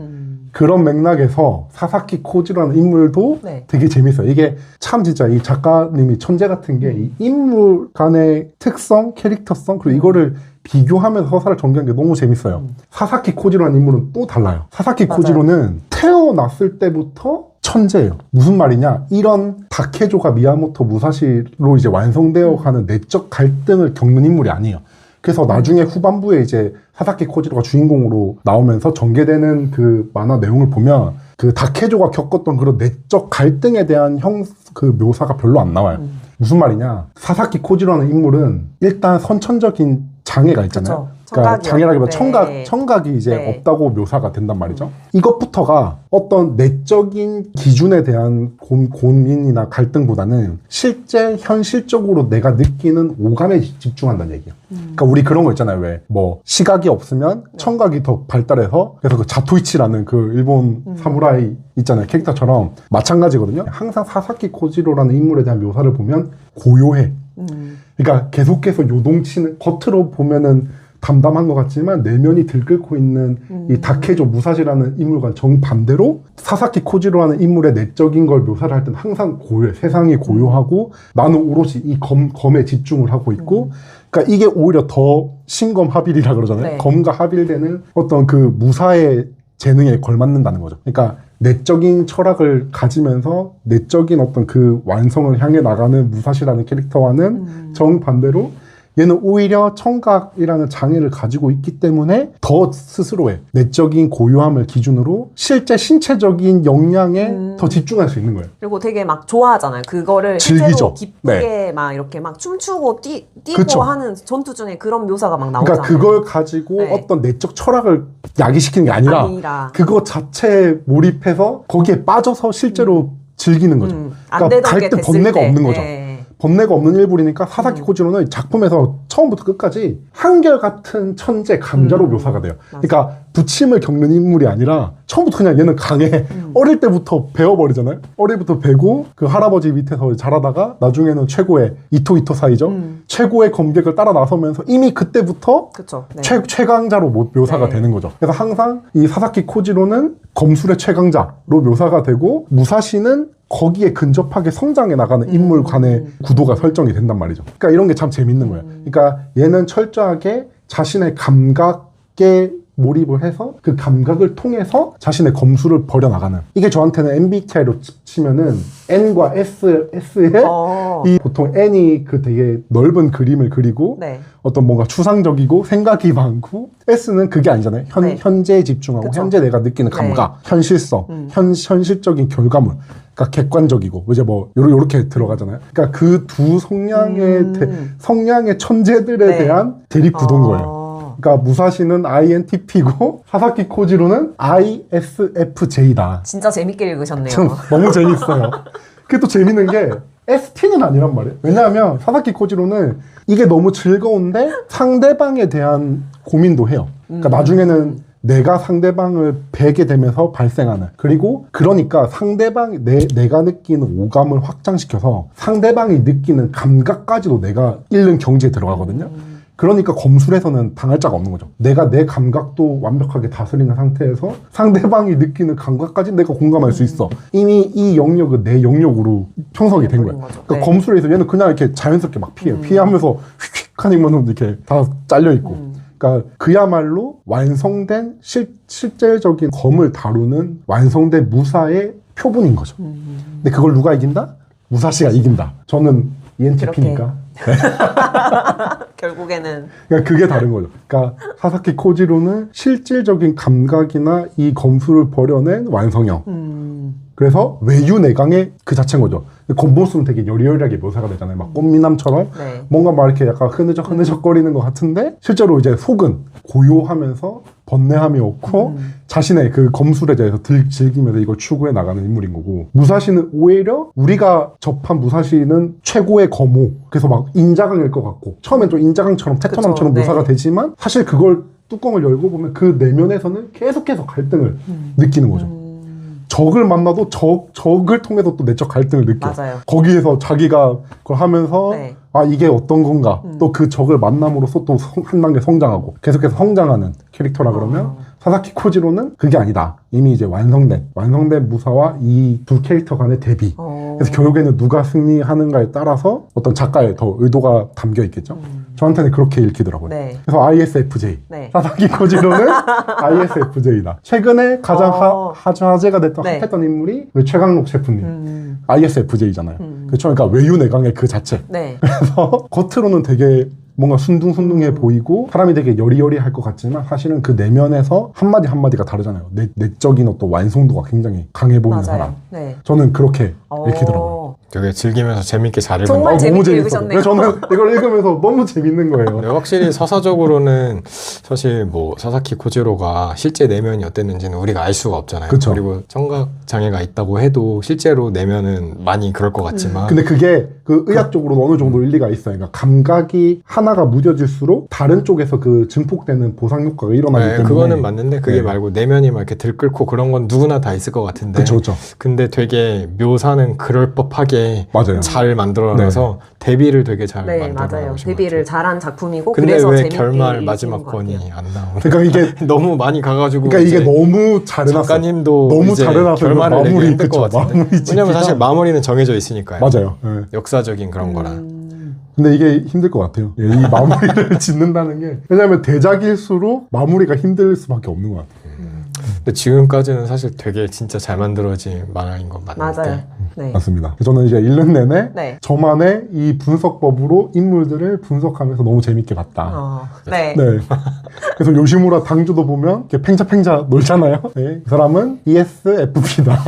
S2: 그런 맥락에서 사사키 코지로라는 인물도
S1: 네.
S2: 되게 재밌어요. 이게 참 진짜 이 작가님이 천재 같은 게 이 인물 간의 특성, 캐릭터성 그리고 이거를 비교하면서 서사를 전개한 게 너무 재밌어요. 사사키 코지로라는 인물은 또 달라요. 사사키
S1: 맞아요.
S2: 코지로는 태어났을 때부터 천재예요. 무슨 말이냐? 이런 다케조가 미야모토 무사시로 이제 완성되어 가는 내적 갈등을 겪는 인물이 아니에요. 그래서 나중에 후반부에 이제 사사키 코지로가 주인공으로 나오면서 전개되는 그 만화 내용을 보면 그 다케조가 겪었던 그런 내적 갈등에 대한 그 묘사가 별로 안 나와요. 무슨 말이냐? 사사키 코지로라는 인물은 일단 선천적인 장애가 있잖아요.
S1: 그쵸.
S2: 그러니까 장애라기보다
S1: 네.
S2: 청각이 이제
S1: 네.
S2: 없다고 묘사가 된단 말이죠. 이것부터가 어떤 내적인 기준에 대한 고민이나 갈등보다는 현실적으로 내가 느끼는 오감에 집중한다는 얘기예요. 그러니까 우리 그런 거 있잖아요. 왜 시각이 없으면 청각이 더 발달해서 그래서 그 자토이치라는 그 일본 사무라이 있잖아요. 캐릭터처럼 마찬가지거든요. 항상 사사키 코지로라는 인물에 대한 묘사를 보면 고요해. 그러니까 계속해서 요동치는 겉으로 보면은 담담한 것 같지만 내면이 들끓고 있는 이 다케조 무사시라는 인물과 정반대로 사사키 코지로라는 인물의 내적인 걸 묘사를 할 때는 항상 고요해. 세상이 고요하고 나는 오롯이 이 검에 집중을 하고 있고 그러니까 이게 오히려 더 신검하빌이라 그러잖아요.
S1: 네.
S2: 검과 하빌되는 어떤 그 무사의 재능에 걸맞는다는 거죠. 그러니까 내적인 철학을 가지면서 내적인 어떤 그 완성을 향해 나가는 무사시라는 캐릭터와는 정반대로 얘는 오히려 청각이라는 장애를 가지고 있기 때문에 더 스스로의 내적인 고요함을 기준으로 실제 신체적인 역량에 더 집중할 수 있는 거예요.
S1: 그리고 되게 막 좋아하잖아요. 그거를
S2: 즐기죠.
S1: 실제로 기쁘게 막 이렇게 막 춤추고 뛰고
S2: 그쵸.
S1: 하는 전투 중에 그런 묘사가 막 나오잖아요.
S2: 그러니까 그걸 가지고
S1: 네.
S2: 어떤 내적 철학을 야기시키는 게 아니라 그거 자체에 몰입해서 거기에 빠져서 실제로 즐기는 거죠.
S1: 안
S2: 그러니까
S1: 되던 게
S2: 갈등
S1: 됐을
S2: 번뇌가
S1: 때.
S2: 없는 거죠.
S1: 네.
S2: 번뇌가 없는 일부리니까 사사키 코지로는 작품에서 처음부터 끝까지 한결같은 천재 강자로 묘사가 돼요.
S1: 맞아.
S2: 그러니까 부침을 겪는 인물이 아니라 처음부터 그냥 얘는 강해. 어릴 때부터 배워버리잖아요. 어릴 때부터 배고 그 할아버지 밑에서 자라다가 나중에는 최고의 이토 사이죠. 최고의 검객을 따라 나서면서 이미 그때부터
S1: 그쵸. 네.
S2: 최강자로 묘사가
S1: 네.
S2: 되는 거죠. 그래서 항상 이 사사키 코지로는 검술의 최강자로 묘사가 되고 무사시는 거기에 근접하게 성장해 나가는 인물 간의 구도가 설정이 된단 말이죠. 그러니까 이런 게 참 재밌는 거예요. 그러니까 얘는 철저하게 자신의 감각에 몰입을 해서 그 감각을 통해서 자신의 검술을 벌여나가는 이게 저한테는 MBTI로 치면은 N과 S의 이 보통 N이 그 되게 넓은 그림을 그리고
S1: 네.
S2: 어떤 뭔가 추상적이고 생각이 많고 S는 그게 아니잖아요.
S1: 네.
S2: 현재에 집중하고
S1: 그쵸.
S2: 현재 내가 느끼는 감각, 현실성, 현실적인 결과물 그러니까 객관적이고 이제 뭐 요렇게 들어가잖아요. 그러니까 그 두 성향의 천재들에
S1: 네.
S2: 대한 대립 구도인 거예요. 그러니까 무사시는 INTP고 사사키 코지로는 ISFJ다.
S1: 진짜 재밌게 읽으셨네요.
S2: 참 너무 재밌어요. 그게 또 재밌는 게 ST는 아니란 말이에요. 왜냐하면 사사키 코지로는 이게 너무 즐거운데 상대방에 대한 고민도 해요. 그러니까 나중에는 내가 상대방을 베게 되면서 발생하는 그리고 그러니까 내가 느끼는 오감을 확장시켜서 상대방이 느끼는 감각까지도 내가 읽는 경지에 들어가거든요. 그러니까 검술에서는 당할 자가 없는 거죠. 내가 내 감각도 완벽하게 다스리는 상태에서 상대방이 느끼는 감각까지 내가 공감할 수 있어. 이미 이 영역은 내 영역으로 형성이 된 거야. 그러니까
S1: 네.
S2: 검술에서 얘는 그냥 이렇게 자연스럽게 막 피해요. 피하면서 휙휙하니만 이렇게 다 잘려있고. 그러니까 그야말로 완성된 실제적인 검을 다루는 완성된 무사의 표본인 거죠. 근데 그걸 누가 이긴다? 무사시가 이긴다. 저는 ENTP니까.
S1: 결국에는
S2: 그러니까 그게 다른 거죠. 그러니까 사사키 코지로는 실질적인 감각이나 이 검술을 벌여낸 완성형. 그래서 외유내강의 그 자체인 거죠. 겉모습은 되게 여리여리하게 묘사가 되잖아요. 막 꽃미남처럼
S1: 네.
S2: 뭔가 막 이렇게 약간 흐느적거리는 것 같은데 실제로 이제 속은 고요하면서 번뇌함이 없고 자신의 그 검술에 대해서 즐기면서 이걸 추구해 나가는 인물인 거고 무사시는 오히려 우리가 접한 무사시는 최고의 검호 그래서 막 인자강일 것 같고 처음엔 좀 인자강처럼 테토남처럼
S1: 그쵸,
S2: 묘사가
S1: 네.
S2: 되지만 사실 그걸 뚜껑을 열고 보면 그 내면에서는 계속해서 갈등을 느끼는 거죠. 적을 만나도 적을 통해서 또 내적 갈등을 느껴.
S1: 맞아요.
S2: 거기에서 자기가 그걸 하면서
S1: 네.
S2: 아 이게 어떤 건가 또 그 적을 만남으로써 또 한 단계 성장하고 계속해서 성장하는 캐릭터라 그러면 사사키 코지로는 그게 아니다. 이미 이제 완성된 무사와 이 두 캐릭터 간의 대비. 그래서 결국에는 누가 승리하는가에 따라서 어떤 작가의 더 의도가 담겨 있겠죠. 저한테는 그렇게 읽히더라고요.
S1: 네.
S2: 그래서 ISFJ.
S1: 네.
S2: 사사키 코지로는 ISFJ다. 최근에 가장 화제가 됐던
S1: 네.
S2: 핫했던 인물이 우리 최강록 셰프님. ISFJ잖아요. 그렇죠. 그러니까 외유내강의 그 자체.
S1: 네.
S2: 그래서 겉으로는 되게 뭔가 순둥순둥해 보이고 사람이 되게 여리여리할 것 같지만 사실은 그 내면에서 한마디 한마디가 다르잖아요. 내적인 어떤 완성도가 굉장히 강해 보이는
S1: 맞아요.
S2: 사람.
S1: 네.
S2: 저는 그렇게 읽히더라고요.
S3: 되게 즐기면서 재밌게 잘 읽은
S1: 정말
S3: 거.
S1: 재밌게
S2: 너무
S1: 읽으셨네요.
S2: 재밌었어요. 저는 이걸 읽으면서 너무 재밌는 거예요.
S3: 네, 확실히 서사적으로는 사실 뭐 사사키 코지로가 실제 내면이 어땠는지는 우리가 알 수가 없잖아요.
S2: 그쵸.
S3: 그리고 청각 장애가 있다고 해도 실제로 내면은 많이 그럴 것 같지만
S2: 근데 그게 그 의학적으로 어느 정도 일리가 있어요. 그러니까 감각이 하나가 무뎌질수록 다른 쪽에서 그 증폭되는 보상 효과가 일어나기
S3: 네,
S2: 때문에
S3: 그거는 맞는데 그게
S2: 네.
S3: 말고 내면이 막 이렇게 들끓고 그런 건 누구나 다 있을 것 같은데
S2: 그쵸.
S3: 근데 되게 묘사는 그럴 법하게 되게
S2: 맞아요.
S3: 잘 만들어놔서 데뷔를 되게 잘
S1: 네,
S3: 만들어
S1: 맞아요.
S3: 놓으신
S1: 데뷔를
S3: 것
S1: 잘한 작품이고
S3: 같아요. 근데
S1: 그래서
S3: 왜
S1: 재밌게
S3: 결말
S1: 읽히는
S3: 마지막
S1: 것
S3: 권이
S1: 같아요.
S3: 안 나오는?
S2: 그러니까 이게
S3: 너무 많이 가가지고
S2: 그러니까 이게
S3: 이제
S2: 너무 잘 해놨어.
S3: 작가님도
S2: 너무
S3: 이제
S2: 잘 해놔서
S3: 결말을 내기
S2: 마무리,
S3: 힘들 것
S2: 그쵸,
S3: 같은데.
S2: 마무리 짓기가-
S3: 왜냐면 사실 마무리는 정해져 있으니까요.
S2: 맞아요. 예.
S3: 역사적인 그런 거라.
S2: 근데 이게 힘들 것 같아요. 예, 이 마무리를 짓는다는 게 왜냐하면 대작일수록 마무리가 힘들 수밖에 없는 것 같아요.
S3: 근데 지금까지는 사실 되게 진짜 잘 만들어진 만화인 건 맞는데.
S1: 맞아요. 네.
S2: 맞습니다. 저는 이제 읽는 내내
S1: 네.
S2: 저만의 이 분석법으로 인물들을 분석하면서 너무 재밌게 봤다.
S1: 네.
S2: 네. 그래서 요시무라 당주도 보면 이렇게 팽자팽자 놀잖아요. 네. 그 사람은 ESFP다.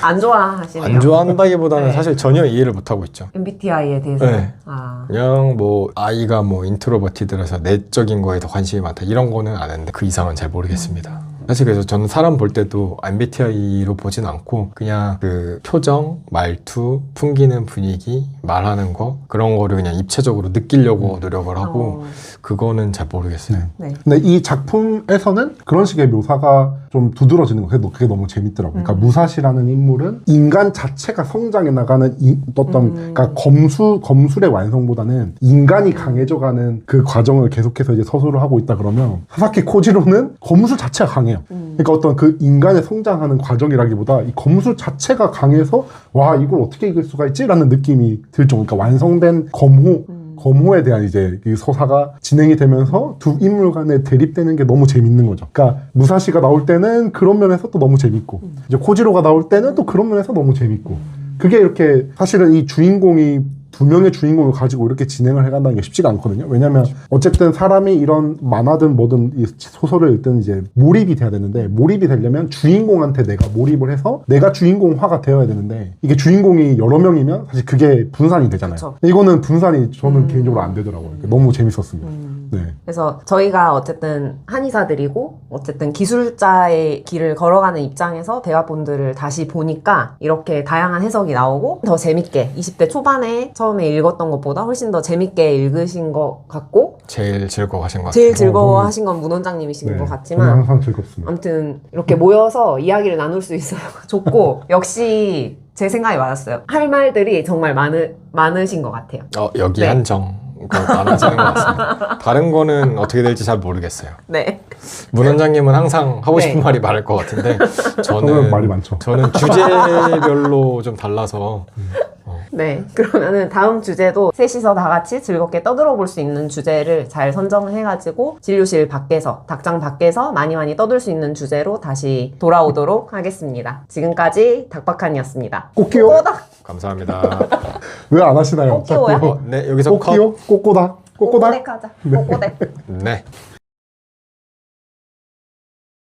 S1: 안 좋아하시네요.
S3: 안 좋아한다기보다는
S1: 네.
S3: 사실 전혀 이해를 못 하고 있죠.
S1: MBTI에 대해서.
S3: 네.
S1: 아.
S3: 그냥 뭐 아이가 뭐 인트로버티드라서 내적인 거에 더 관심이 많다 이런 거는 아는데 그 이상은 잘 모르겠습니다. 사실 그래서 저는 사람 볼 때도 MBTI로 보진 않고 그냥 그 표정, 말투, 풍기는 분위기, 말하는 거 그런 거를 그냥 입체적으로 느끼려고 노력을 하고 그거는 잘 모르겠어요.
S1: 네.
S2: 근데 이 작품에서는 그런 식의 묘사가 좀 두드러지는 거 그게 너무 재밌더라고요. 그러니까 무사시라는 인물은 인간 자체가 성장해 나가는 그러니까 검술의 완성보다는 인간이 강해져가는 그 과정을 계속해서 이제 서술을 하고 있다 그러면 사사키 코지로는 검술 자체가 강해요. 그러니까 어떤 그 인간의 성장하는 과정이라기보다 이 검술 자체가 강해서 와 이걸 어떻게 이길 수가 있지라는 느낌이 들 정도. 그러니까 완성된 검호에 대한 이제 이 서사가 진행이 되면서 두 인물 간에 대립되는 게 너무 재밌는 거죠. 그러니까 무사시가 나올 때는 그런 면에서 또 너무 재밌고 이제 코지로가 나올 때는 또 그런 면에서 너무 재밌고 그게 이렇게 사실은 이 주인공이 두 명의 주인공을 가지고 이렇게 진행을 해간다는 게 쉽지가 않거든요. 왜냐면 어쨌든 사람이 이런 만화든 뭐든 이 소설을 읽든 이제 몰입이 돼야 되는데 몰입이 되려면 주인공한테 내가 몰입을 해서 내가 주인공화가 되어야 되는데 이게 주인공이 여러 명이면 사실 그게 분산이 되잖아요.
S1: 그쵸.
S2: 이거는 분산이 저는 개인적으로 안 되더라고요. 너무 재밌었습니다. 네.
S1: 그래서 저희가 어쨌든 한의사들이고 어쨌든 기술자의 길을 걸어가는 입장에서 대화본들을 다시 보니까 이렇게 다양한 해석이 나오고 더 재밌게 20대 초반에 처음에 읽었던 것보다 훨씬 더 재밌게 읽으신 것 같고
S3: 제일 즐거워하신 것 같아요.
S1: 제일 즐거워하신 건 문원 장님이신 것
S2: 저는
S1: 같지만
S2: 항상 즐겁습니다.
S1: 아무튼 이렇게 모여서 이야기를 나눌 수 있어요. 좋고 역시 제 생각이 맞았어요. 할 말들이 정말 많으신 것 같아요.
S3: 여기
S1: 네.
S3: 한정 많아지는 것 같습니다. 다른 거는 어떻게 될지 잘 모르겠어요.
S1: 네.
S3: 문 원장님은 항상 하고 싶은
S1: 네.
S3: 말이 많을 것 같은데
S2: 저는 말이 많죠.
S3: 저는 주제별로 좀 달라서
S1: 네. 그러면은 다음 주제도 셋이서 다 같이 즐겁게 떠들어 볼 수 있는 주제를 잘 선정을 해가지고 진료실 밖에서, 닭장 밖에서 많이 떠들 수 있는 주제로 다시 돌아오도록 하겠습니다. 지금까지 닭박한이었습니다.
S2: 꽃기요?
S1: 꼬꼬닥!
S3: 감사합니다.
S2: 왜 안 하시나요?
S1: 꽃기요야?
S2: 자꾸
S3: 네, 여기서 컷.
S2: 꽃기요? 꼬꼬다? 꼬꼬다?
S1: 꼬꼬댁 하자. 꼬꼬댁.
S3: 네.